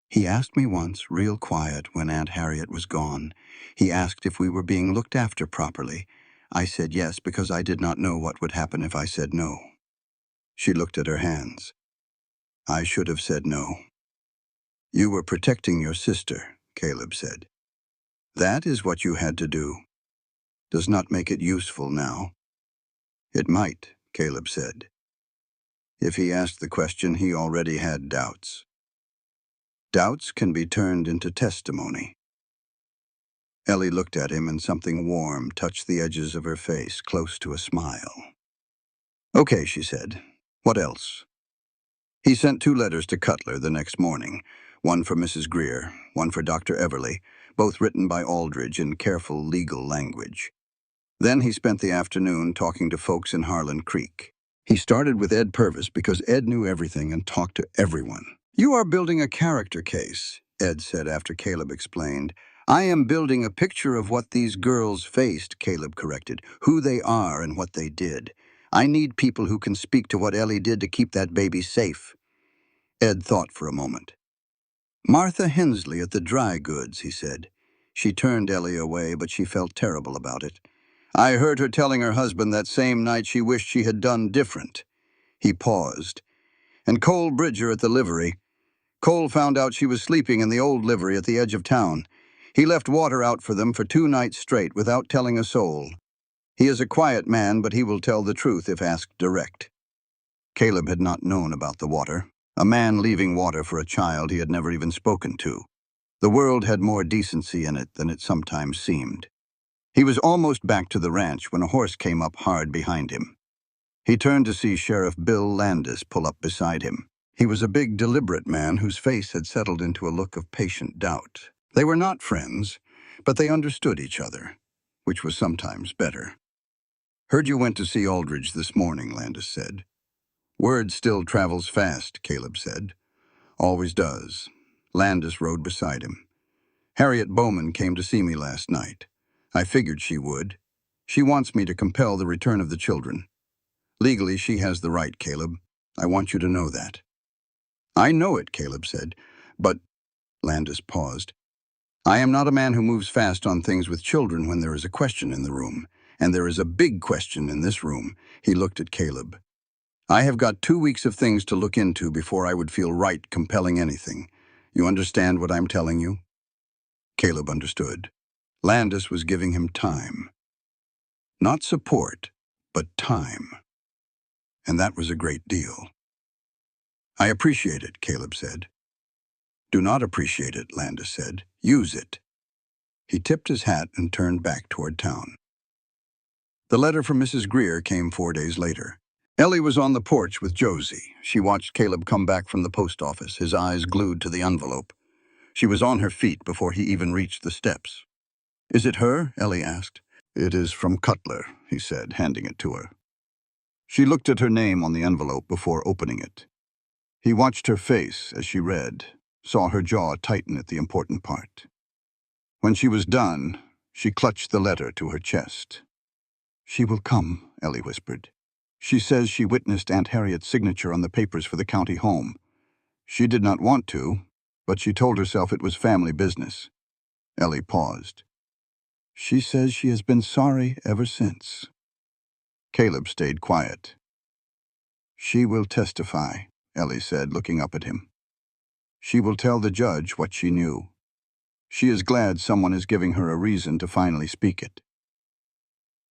"He asked me once, real quiet, when Aunt Harriet was gone. He asked if we were being looked after properly. I said yes because I did not know what would happen if I said no." She looked at her hands. "I should have said no." "You were protecting your sister," Caleb said. "That is what you had to do. Does not make it useful now." "It might," Caleb said. If he asked the question, he already had doubts. Doubts can be turned into testimony. Ellie looked at him and something warm touched the edges of her face, close to a smile. "Okay," she said. "What else?" He sent 2 letters to Cutler the next morning, one for Mrs. Greer, one for Dr. Everly, both written by Aldridge in careful legal language. Then he spent the afternoon talking to folks in Harland Creek. He started with Ed Purvis because Ed knew everything and talked to everyone. "You are building a character case," Ed said after Caleb explained. "I am building a picture of what these girls faced," Caleb corrected, "who they are and what they did. I need people who can speak to what Ellie did to keep that baby safe." Ed thought for a moment. "Martha Hensley at the dry goods," he said. She turned Ellie away, but she felt terrible about it. I heard her telling her husband that same night she wished she had done different. He paused. And Cole Bridger at the livery. Cole found out she was sleeping in the old livery at the edge of town. He left water out for them for 2 nights straight without telling a soul. He is a quiet man, but he will tell the truth if asked direct. Caleb had not known about the water. A man leaving water for a child he had never even spoken to. The world had more decency in it than it sometimes seemed. He was almost back to the ranch when a horse came up hard behind him. He turned to see Sheriff Bill Landis pull up beside him. He was a big, deliberate man whose face had settled into a look of patient doubt. They were not friends, but they understood each other, which was sometimes better. Heard you went to see Aldridge this morning, Landis said. Word still travels fast, Caleb said. Always does. Landis rode beside him. Harriet Bowman came to see me last night. I figured she would. She wants me to compel the return of the children. Legally, she has the right, Caleb. I want you to know that. I know it, Caleb said, but Landis paused. I am not a man who moves fast on things with children when there is a question in the room, and there is a big question in this room. He looked at Caleb. I have got 2 weeks of things to look into before I would feel right compelling anything. You understand what I'm telling you? Caleb understood. Landis was giving him time. Not support, but time. And that was a great deal. I appreciate it, Caleb said. Do not appreciate it, Landis said. Use it. He tipped his hat and turned back toward town. The letter from Mrs. Greer came 4 days later. Ellie was on the porch with Josie. She watched Caleb come back from the post office, his eyes glued to the envelope. She was on her feet before he even reached the steps. Is it her? Ellie asked. It is from Cutler, he said, handing it to her. She looked at her name on the envelope before opening it. He watched her face as she read, saw her jaw tighten at the important part. When she was done, she clutched the letter to her chest. She will come, Ellie whispered. She says she witnessed Aunt Harriet's signature on the papers for the county home. She did not want to, but she told herself it was family business. Ellie paused. She says she has been sorry ever since. Caleb stayed quiet. She will testify, Ellie said, looking up at him. She will tell the judge what she knew. She is glad someone is giving her a reason to finally speak it.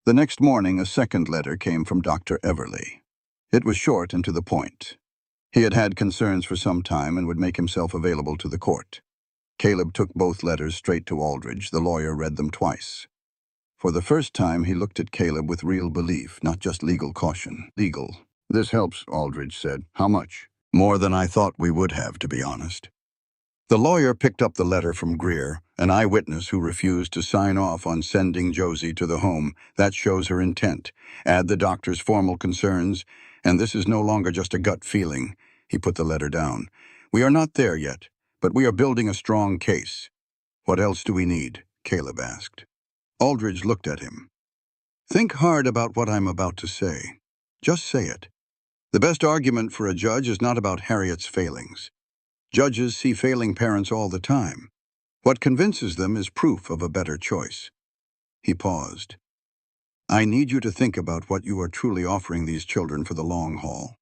The next morning, a second letter came from Dr. Everly. It was short and to the point. He had had concerns for some time and would make himself available to the court. Caleb took both letters straight to Aldridge. The lawyer read them twice. For the first time, he looked at Caleb with real belief, not just legal caution. Legal. This helps, Aldridge said. How much? More than I thought we would have, to be honest. The lawyer picked up the letter from Greer, an eyewitness who refused to sign off on sending Josie to the home. That shows her intent. Add the doctor's formal concerns, and this is no longer just a gut feeling. He put the letter down. We are not there yet, but we are building a strong case. What else do we need? Caleb asked. Aldridge looked at him. Think hard about what I'm about to say. Just say it. The best argument for a judge is not about Harriet's failings. Judges see failing parents all the time. What convinces them is proof of a better choice. He paused. I need you to think about what you are truly offering these children for the long haul.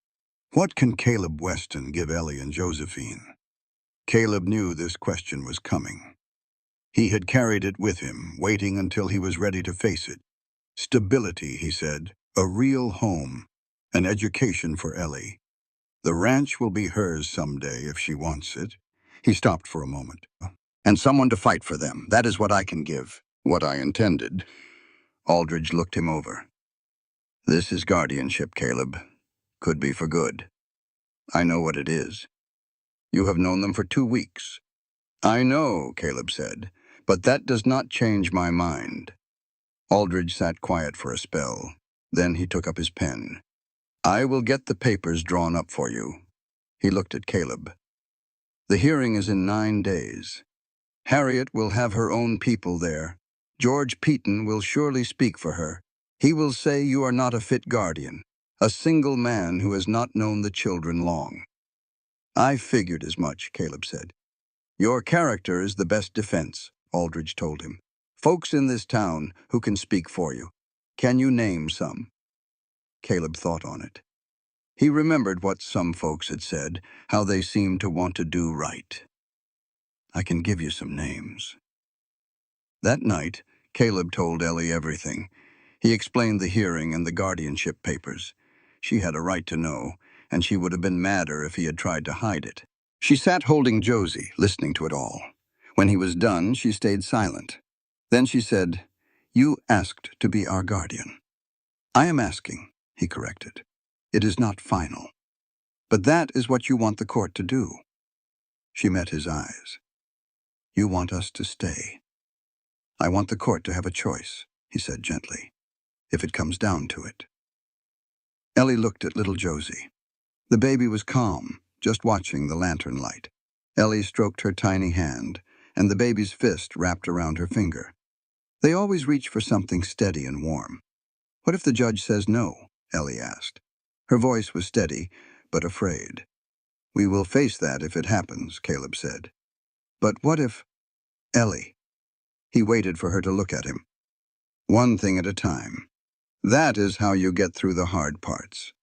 What can Caleb Weston give Ellie and Josephine? Caleb knew this question was coming. He had carried it with him, waiting until he was ready to face it. Stability, he said, a real home, an education for Ellie. The ranch will be hers someday if she wants it. He stopped for a moment. And someone to fight for them. That is what I can give. What I intended. Aldridge looked him over. This is guardianship, Caleb. Could be for good. I know what it is. You have known them for 2 weeks. I know, Caleb said, but that does not change my mind. Aldridge sat quiet for a spell. Then he took up his pen. I will get the papers drawn up for you. He looked at Caleb. The hearing is in 9 days. Harriet will have her own people there. George Peaton will surely speak for her. He will say you are not a fit guardian, a single man who has not known the children long. I figured as much, Caleb said. Your character is the best defense. Aldridge told him. Folks in this town who can speak for you. Can you name some? Caleb thought on it. He remembered what some folks had said, how they seemed to want to do right. I can give you some names. That night, Caleb told Ellie everything. He explained the hearing and the guardianship papers. She had a right to know, and she would have been madder if he had tried to hide it. She sat holding Josie, listening to it all. When he was done, she stayed silent. Then she said, You asked to be our guardian. I am asking, he corrected. It is not final. But that is what you want the court to do. She met his eyes. You want us to stay. I want the court to have a choice, he said gently, if it comes down to it. Ellie looked at little Josie. The baby was calm, just watching the lantern light. Ellie stroked her tiny hand, and the baby's fist wrapped around her finger. They always reach for something steady and warm. What if the judge says no? Ellie asked. Her voice was steady, but afraid. We will face that if it happens, Caleb said. But what if... Ellie. He waited for her to look at him. One thing at a time. That is how you get through the hard parts.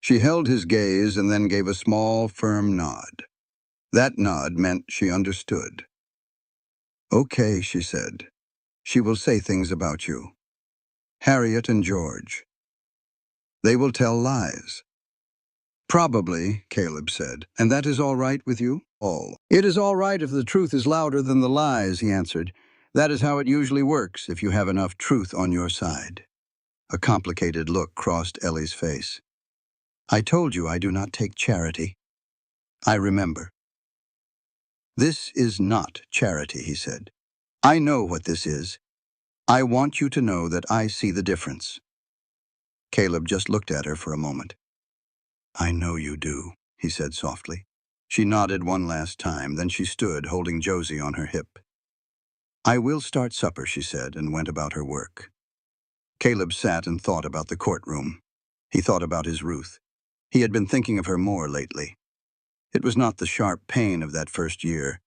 She held his gaze and then gave a small, firm nod. That nod meant she understood. Okay, she said. She will say things about you. Harriet and George. They will tell lies. Probably, Caleb said. And that is all right with you? All. It is all right if the truth is louder than the lies, he answered. That is how it usually works if you have enough truth on your side. A complicated look crossed Ellie's face. I told you I do not take charity. I remember. This is not charity, he said. I know what this is. I want you to know that I see the difference. Caleb just looked at her for a moment. I know you do, he said softly. She nodded one last time, then she stood, holding Josie on her hip. I will start supper, she said, and went about her work. Caleb sat and thought about the courtroom. He thought about his Ruth. He had been thinking of her more lately. It was not the sharp pain of that first year.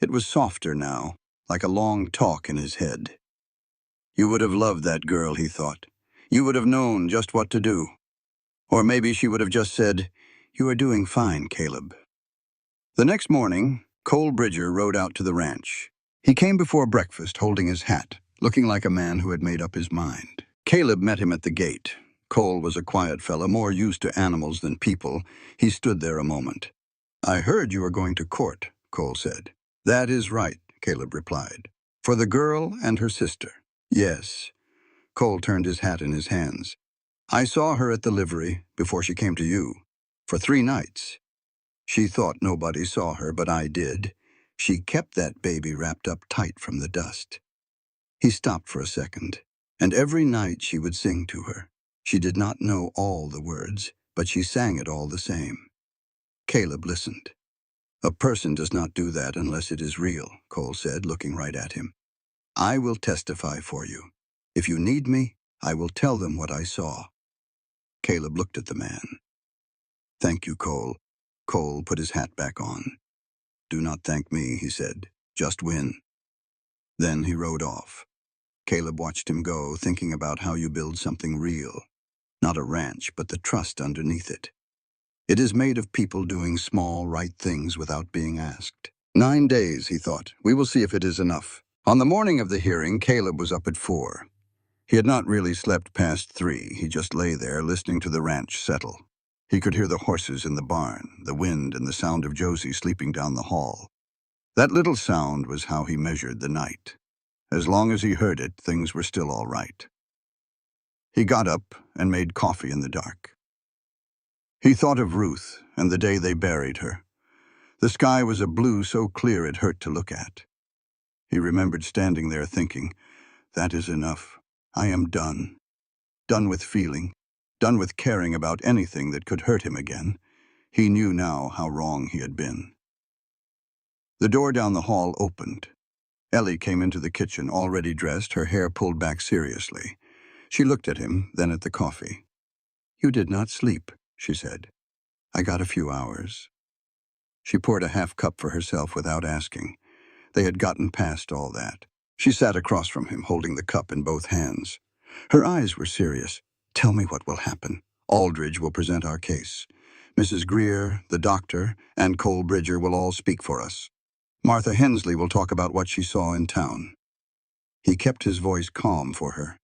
It was softer now, like a long talk in his head. You would have loved that girl, he thought. You would have known just what to do. Or maybe she would have just said, You are doing fine, Caleb. The next morning, Cole Bridger rode out to the ranch. He came before breakfast holding his hat, looking like a man who had made up his mind. Caleb met him at the gate. Cole was a quiet fellow, more used to animals than people. He stood there a moment. I heard you were going to court, Cole said. That is right, Caleb replied. For the girl and her sister. Yes. Cole turned his hat in his hands. I saw her at the livery before she came to you. For 3 nights. She thought nobody saw her, but I did. She kept that baby wrapped up tight from the dust. He stopped for a second, and every night she would sing to her. She did not know all the words, but she sang it all the same. Caleb listened. A person does not do that unless it is real, Cole said, looking right at him. I will testify for you. If you need me, I will tell them what I saw. Caleb looked at the man. Thank you, Cole. Cole put his hat back on. Do not thank me, he said. Just win. Then he rode off. Caleb watched him go, thinking about how you build something real. Not a ranch, but the trust underneath it. It is made of people doing small, right things without being asked. 9 days, he thought. We will see if it is enough. On the morning of the hearing, Caleb was up at 4. He had not really slept past 3. He just lay there, listening to the ranch settle. He could hear the horses in the barn, the wind, and the sound of Josie sleeping down the hall. That little sound was how he measured the night. As long as he heard it, things were still all right. He got up and made coffee in the dark. He thought of Ruth and the day they buried her. The sky was a blue so clear it hurt to look at. He remembered standing there thinking, that is enough. I am done. Done with feeling. Done with caring about anything that could hurt him again. He knew now how wrong he had been. The door down the hall opened. Ellie came into the kitchen, already dressed, her hair pulled back seriously. She looked at him, then at the coffee. You did not sleep, she said. I got a few hours. She poured a half cup for herself without asking. They had gotten past all that. She sat across from him, holding the cup in both hands. Her eyes were serious. "Tell me what will happen. Aldridge will present our case. Mrs. Greer, the doctor, and Cole Bridger will all speak for us. Martha Hensley will talk about what she saw in town." He kept his voice calm for her.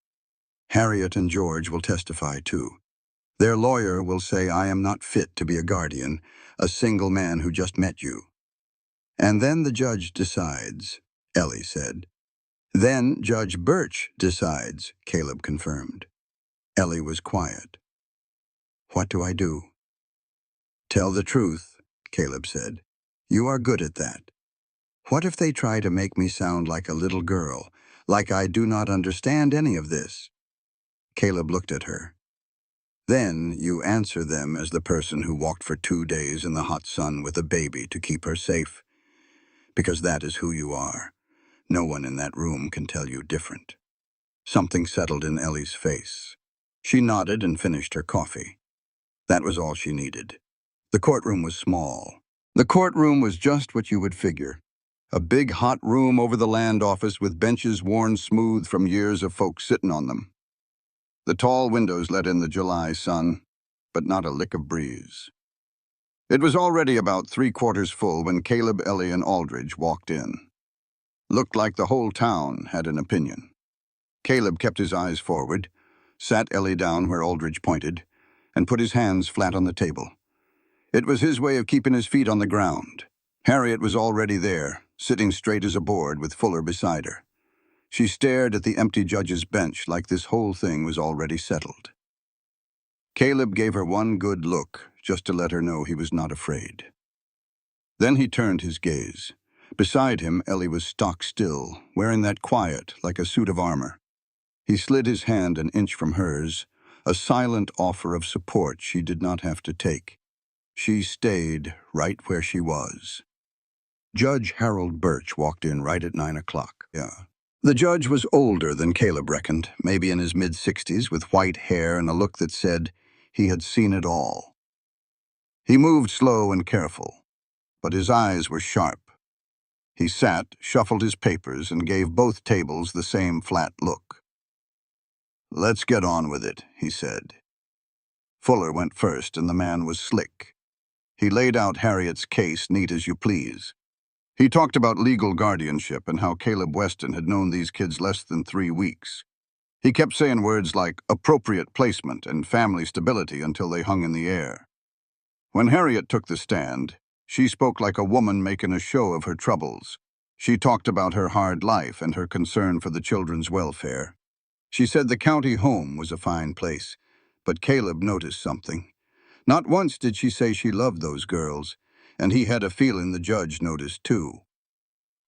"Harriet and George will testify, too. Their lawyer will say I am not fit to be a guardian, a single man who just met you. And then the judge decides," Ellie said. "Then Judge Birch decides," Caleb confirmed. Ellie was quiet. "What do I do?" "Tell the truth," Caleb said. "You are good at that. What if they try to make me sound like a little girl, like I do not understand any of this?" Caleb looked at her. "Then you answer them as the person who walked for 2 days in the hot sun with a baby to keep her safe. Because that is who you are. No one in that room can tell you different." Something settled in Ellie's face. She nodded and finished her coffee. That was all she needed. The courtroom was small. The courtroom was just what you would figure. A big hot room over the land office with benches worn smooth from years of folks sitting on them. The tall windows let in the July sun, but not a lick of breeze. It was already about 3/4 full when Caleb, Ellie, and Aldridge walked in. Looked like the whole town had an opinion. Caleb kept his eyes forward, sat Ellie down where Aldridge pointed, and put his hands flat on the table. It was his way of keeping his feet on the ground. Harriet was already there, sitting straight as a board with Fuller beside her. She stared at the empty judge's bench like this whole thing was already settled. Caleb gave her one good look, just to let her know he was not afraid. Then he turned his gaze. Beside him, Ellie was stock still, wearing that quiet like a suit of armor. He slid his hand an inch from hers, a silent offer of support she did not have to take. She stayed right where she was. Judge Harold Birch walked in right at 9 o'clock. The judge was older than Caleb reckoned, maybe in his mid-60s, with white hair and a look that said he had seen it all. He moved slow and careful, but his eyes were sharp. He sat, shuffled his papers, and gave both tables the same flat look. "Let's get on with it," he said. Fuller went first, and the man was slick. He laid out Harriet's case neat as you please. He talked about legal guardianship and how Caleb Weston had known these kids less than 3 weeks. He kept saying words like appropriate placement and family stability until they hung in the air. When Harriet took the stand, she spoke like a woman making a show of her troubles. She talked about her hard life and her concern for the children's welfare. She said the county home was a fine place, but Caleb noticed something. Not once did she say she loved those girls, and he had a feeling the judge noticed too.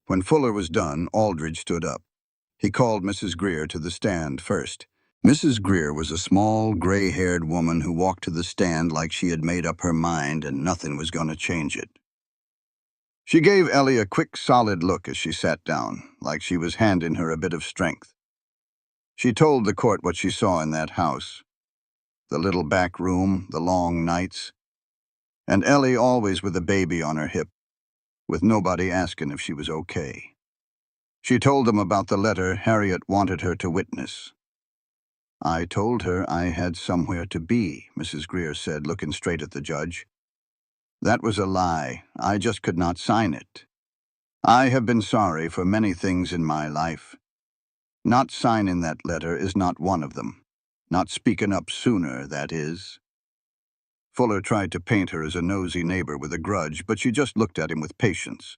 When Fuller was done, Aldridge stood up. He called Mrs. Greer to the stand first. Mrs. Greer was a small, gray-haired woman who walked to the stand like she had made up her mind and nothing was going to change it. She gave Ellie a quick, solid look as she sat down, like she was handing her a bit of strength. She told the court what she saw in that house. The little back room, the long nights, and Ellie always with a baby on her hip, with nobody asking if she was okay. She told them about the letter Harriet wanted her to witness. "I told her I had somewhere to be," Mrs. Greer said, looking straight at the judge. "That was a lie. I just could not sign it. I have been sorry for many things in my life. Not signing that letter is not one of them. Not speaking up sooner, that is." Fuller tried to paint her as a nosy neighbor with a grudge, but she just looked at him with patience.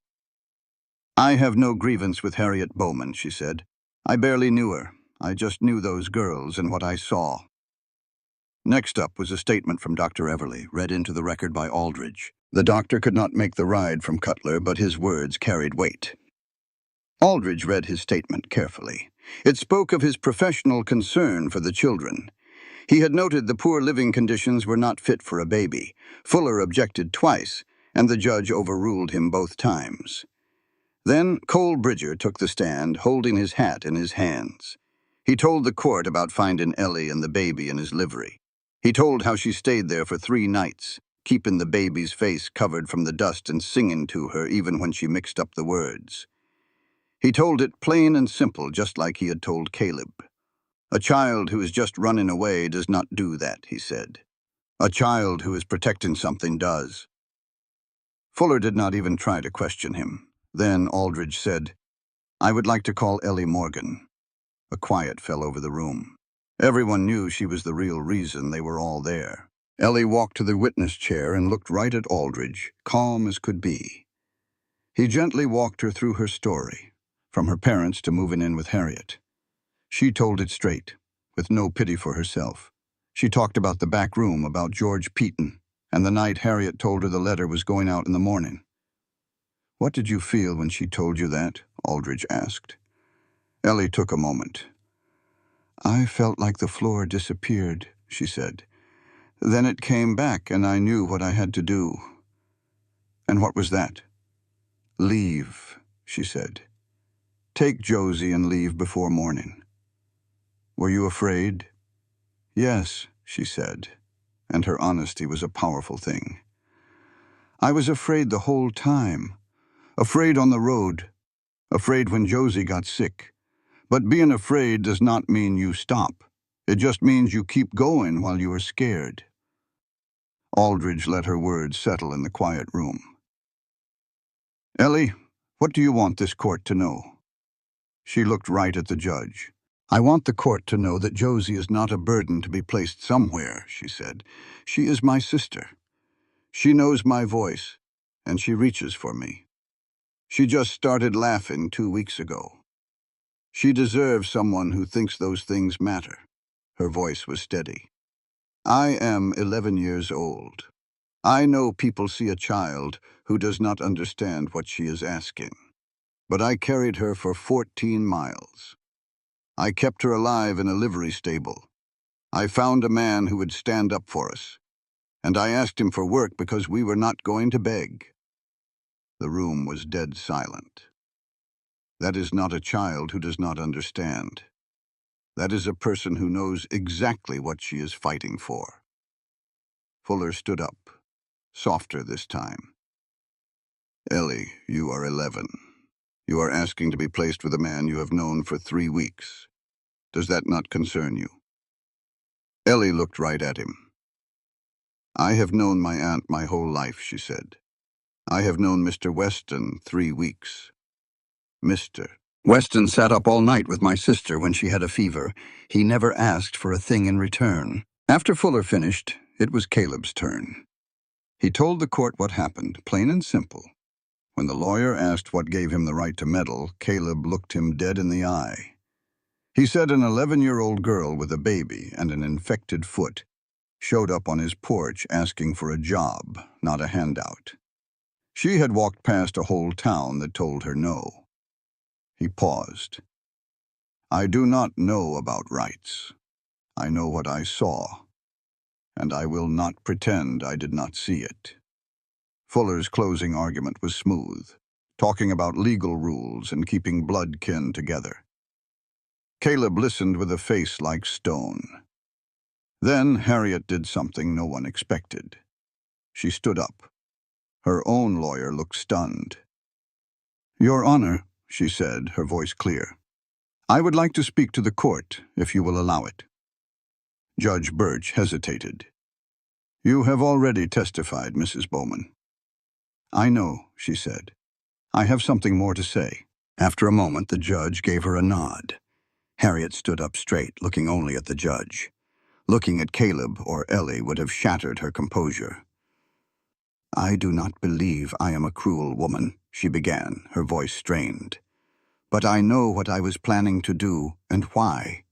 "I have no grievance with Harriet Bowman," she said. "I barely knew her. I just knew those girls and what I saw." Next up was a statement from Dr. Everly, read into the record by Aldridge. The doctor could not make the ride from Cutler, but his words carried weight. Aldridge read his statement carefully. It spoke of his professional concern for the children. He had noted the poor living conditions were not fit for a baby. Fuller objected twice, and the judge overruled him both times. Then Cole Bridger took the stand, holding his hat in his hands. He told the court about finding Ellie and the baby in his livery. He told how she stayed there for 3 nights, keeping the baby's face covered from the dust and singing to her even when she mixed up the words. He told it plain and simple, just like he had told Caleb. A child who is just running away does not do that, he said. A child who is protecting something does. Fuller did not even try to question him. Then Aldridge said, "I would like to call Ellie Morgan." A quiet fell over the room. Everyone knew she was the real reason they were all there. Ellie walked to the witness chair and looked right at Aldridge, calm as could be. He gently walked her through her story, from her parents to moving in with Harriet. She told it straight, with no pity for herself. She talked about the back room, about George Peaton, and the night Harriet told her the letter was going out in the morning. "What did you feel when she told you that?" Aldridge asked. Ellie took a moment. "I felt like the floor disappeared," she said. "Then it came back, and I knew what I had to do." "And what was that?" "Leave," she said. "Take Josie and leave before morning." "Were you afraid?" "Yes," she said, and her honesty was a powerful thing. "I was afraid the whole time. Afraid on the road. Afraid when Josie got sick. But being afraid does not mean you stop. It just means you keep going while you are scared." Aldridge let her words settle in the quiet room. "Ellie, what do you want this court to know?" She looked right at the judge. "I want the court to know that Josie is not a burden to be placed somewhere," she said. "She is my sister. She knows my voice, and she reaches for me. She just started laughing 2 weeks ago. She deserves someone who thinks those things matter." Her voice was steady. "I am 11 years old. I know people see a child who does not understand what she is asking. But I carried her for 14 miles. I kept her alive in a livery stable. I found a man who would stand up for us. And I asked him for work because we were not going to beg." The room was dead silent. That is not a child who does not understand. That is a person who knows exactly what she is fighting for. Fuller stood up, softer this time. "Ellie, you are 11. You are asking to be placed with a man you have known for 3 weeks. Does that not concern you?" Ellie looked right at him. "I have known my aunt my whole life," she said. "I have known Mr. Weston 3 weeks. Mr. Weston sat up all night with my sister when she had a fever. He never asked for a thing in return." After Fuller finished, it was Caleb's turn. He told the court what happened, plain and simple. When the lawyer asked what gave him the right to meddle, Caleb looked him dead in the eye. He said an 11-year-old girl with a baby and an infected foot showed up on his porch asking for a job, not a handout. She had walked past a whole town that told her no. He paused. "I do not know about rights. I know what I saw, and I will not pretend I did not see it." Fuller's closing argument was smooth, talking about legal rules and keeping blood kin together. Caleb listened with a face like stone. Then Harriet did something no one expected. She stood up. Her own lawyer looked stunned. "Your Honor," she said, her voice clear, "I would like to speak to the court, if you will allow it." Judge Birch hesitated. "You have already testified, Mrs. Bowman." "I know," she said. "I have something more to say." After a moment, the judge gave her a nod. Harriet stood up straight, looking only at the judge. Looking at Caleb or Ellie would have shattered her composure. "I do not believe I am a cruel woman," she began, her voice strained. "But I know what I was planning to do and why.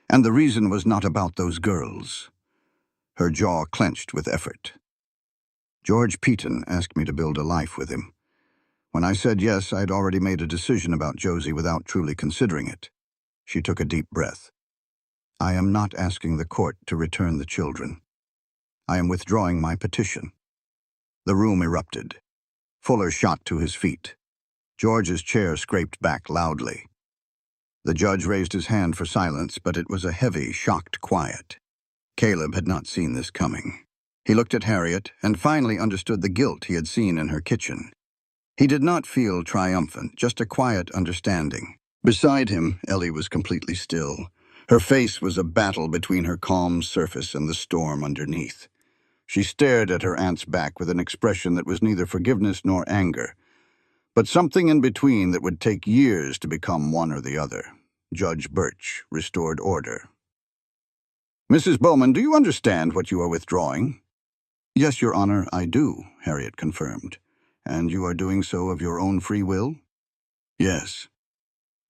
And the reason was not about those girls." Her jaw clenched with effort. "George Peaton asked me to build a life with him. When I said yes, I'd already made a decision about Josie without truly considering it." She took a deep breath. "I am not asking the court to return the children. I am withdrawing my petition." The room erupted. Fuller shot to his feet. George's chair scraped back loudly. The judge raised his hand for silence, but it was a heavy, shocked quiet. Caleb had not seen this coming. He looked at Harriet and finally understood the guilt he had seen in her kitchen. He did not feel triumphant, just a quiet understanding. Beside him, Ellie was completely still. Her face was a battle between her calm surface and the storm underneath. She stared at her aunt's back with an expression that was neither forgiveness nor anger, but something in between that would take years to become one or the other. Judge Birch restored order. "Mrs. Bowman, do you understand what you are withdrawing?" "Yes, Your Honor, I do," Harriet confirmed. "And you are doing so of your own free will?" "Yes."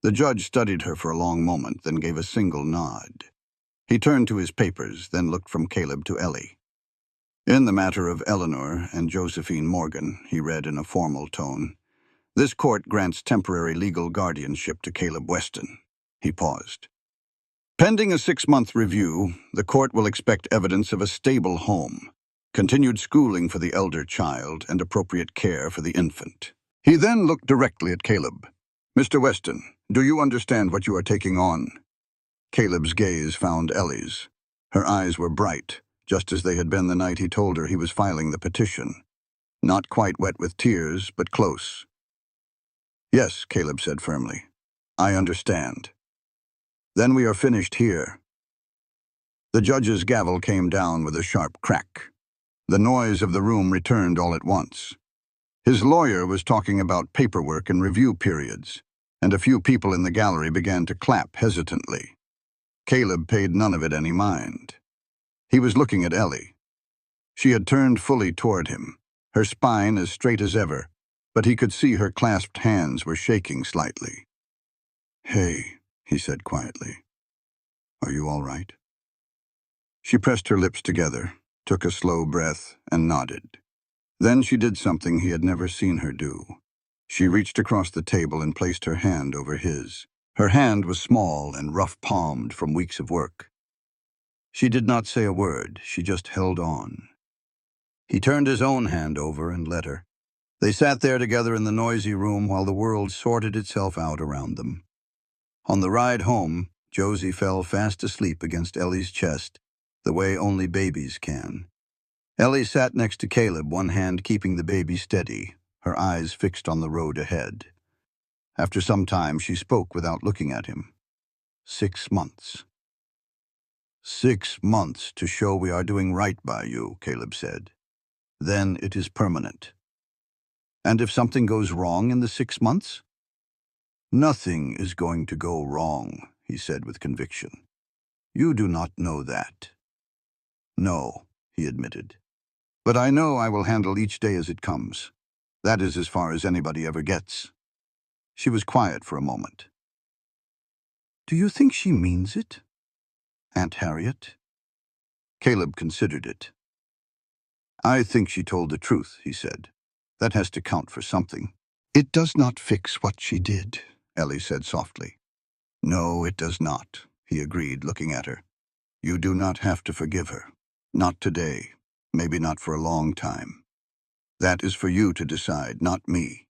The judge studied her for a long moment, then gave a single nod. He turned to his papers, then looked from Caleb to Ellie. "In the matter of Eleanor and Josephine Morgan," he read in a formal tone, "this court grants temporary legal guardianship to Caleb Weston." He paused. "Pending a 6-month review, the court will expect evidence of a stable home, continued schooling for the elder child, and appropriate care for the infant." He then looked directly at Caleb. "Mr. Weston, do you understand what you are taking on?" Caleb's gaze found Ellie's. Her eyes were bright, just as they had been the night he told her he was filing the petition. Not quite wet with tears, but close. "Yes," Caleb said firmly. "I understand." "Then we are finished here." The judge's gavel came down with a sharp crack. The noise of the room returned all at once. His lawyer was talking about paperwork and review periods, and a few people in the gallery began to clap hesitantly. Caleb paid none of it any mind. He was looking at Ellie. She had turned fully toward him, her spine as straight as ever, but he could see her clasped hands were shaking slightly. "Hey," he said quietly. "Are you all right?" She pressed her lips together, took a slow breath, and nodded. Then she did something he had never seen her do. She reached across the table and placed her hand over his. Her hand was small and rough-palmed from weeks of work. She did not say a word, she just held on. He turned his own hand over and let her. They sat there together in the noisy room while the world sorted itself out around them. On the ride home, Josie fell fast asleep against Ellie's chest, the way only babies can. Ellie sat next to Caleb, one hand keeping the baby steady, her eyes fixed on the road ahead. After some time, she spoke without looking at him. 6 months. 6 months to show we are doing right by you, Caleb said. Then it is permanent. And if something goes wrong in the 6 months? Nothing is going to go wrong, he said with conviction. You do not know that. No, he admitted. But I know I will handle each day as it comes. That is as far as anybody ever gets. She was quiet for a moment. Do you think she means it, Aunt Harriet? Caleb considered it. I think she told the truth, he said. That has to count for something. It does not fix what she did, Ellie said softly. No, it does not, he agreed, looking at her. You do not have to forgive her. Not today. Maybe not for a long time. That is for you to decide, not me.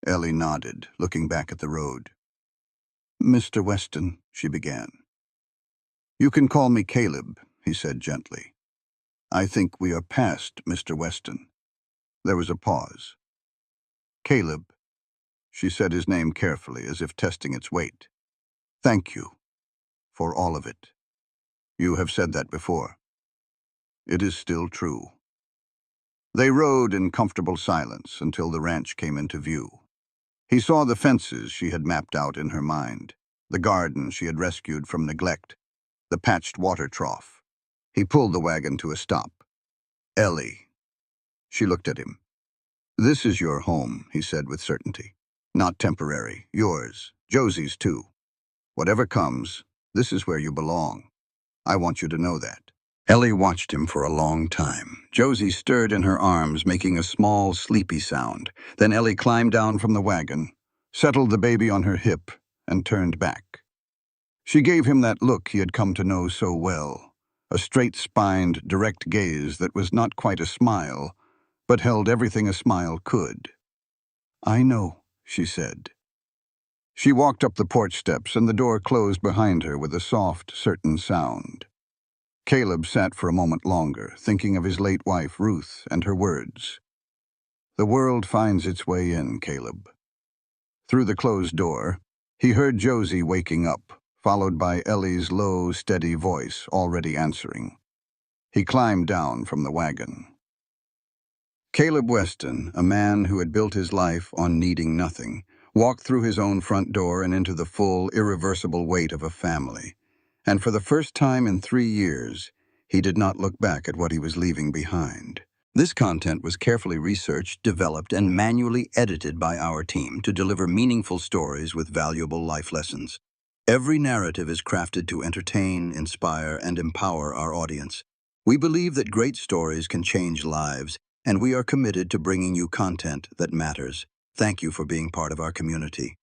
Ellie nodded, looking back at the road. Mr. Weston, she began. You can call me Caleb, he said gently. I think we are past Mr. Weston. There was a pause. Caleb, she said his name carefully, as if testing its weight. Thank you for all of it. You have said that before. It is still true. They rode in comfortable silence until the ranch came into view. He saw the fences she had mapped out in her mind, the garden she had rescued from neglect, the patched water trough. He pulled the wagon to a stop. Ellie. She looked at him. This is your home, he said with certainty. Not temporary. Yours. Josie's too. Whatever comes, this is where you belong. I want you to know that. Ellie watched him for a long time. Josie stirred in her arms, making a small, sleepy sound. Then Ellie climbed down from the wagon, settled the baby on her hip, and turned back. She gave him that look he had come to know so well, a straight-spined, direct gaze that was not quite a smile, but held everything a smile could. I know, she said. She walked up the porch steps, and the door closed behind her with a soft, certain sound. Caleb sat for a moment longer, thinking of his late wife, Ruth, and her words. The world finds its way in, Caleb. Through the closed door, he heard Josie waking up, followed by Ellie's low, steady voice already answering. He climbed down from the wagon. Caleb Weston, a man who had built his life on needing nothing, walked through his own front door and into the full, irreversible weight of a family. And for the first time in 3 years, he did not look back at what he was leaving behind. This content was carefully researched, developed, and manually edited by our team to deliver meaningful stories with valuable life lessons. Every narrative is crafted to entertain, inspire, and empower our audience. We believe that great stories can change lives, and we are committed to bringing you content that matters. Thank you for being part of our community.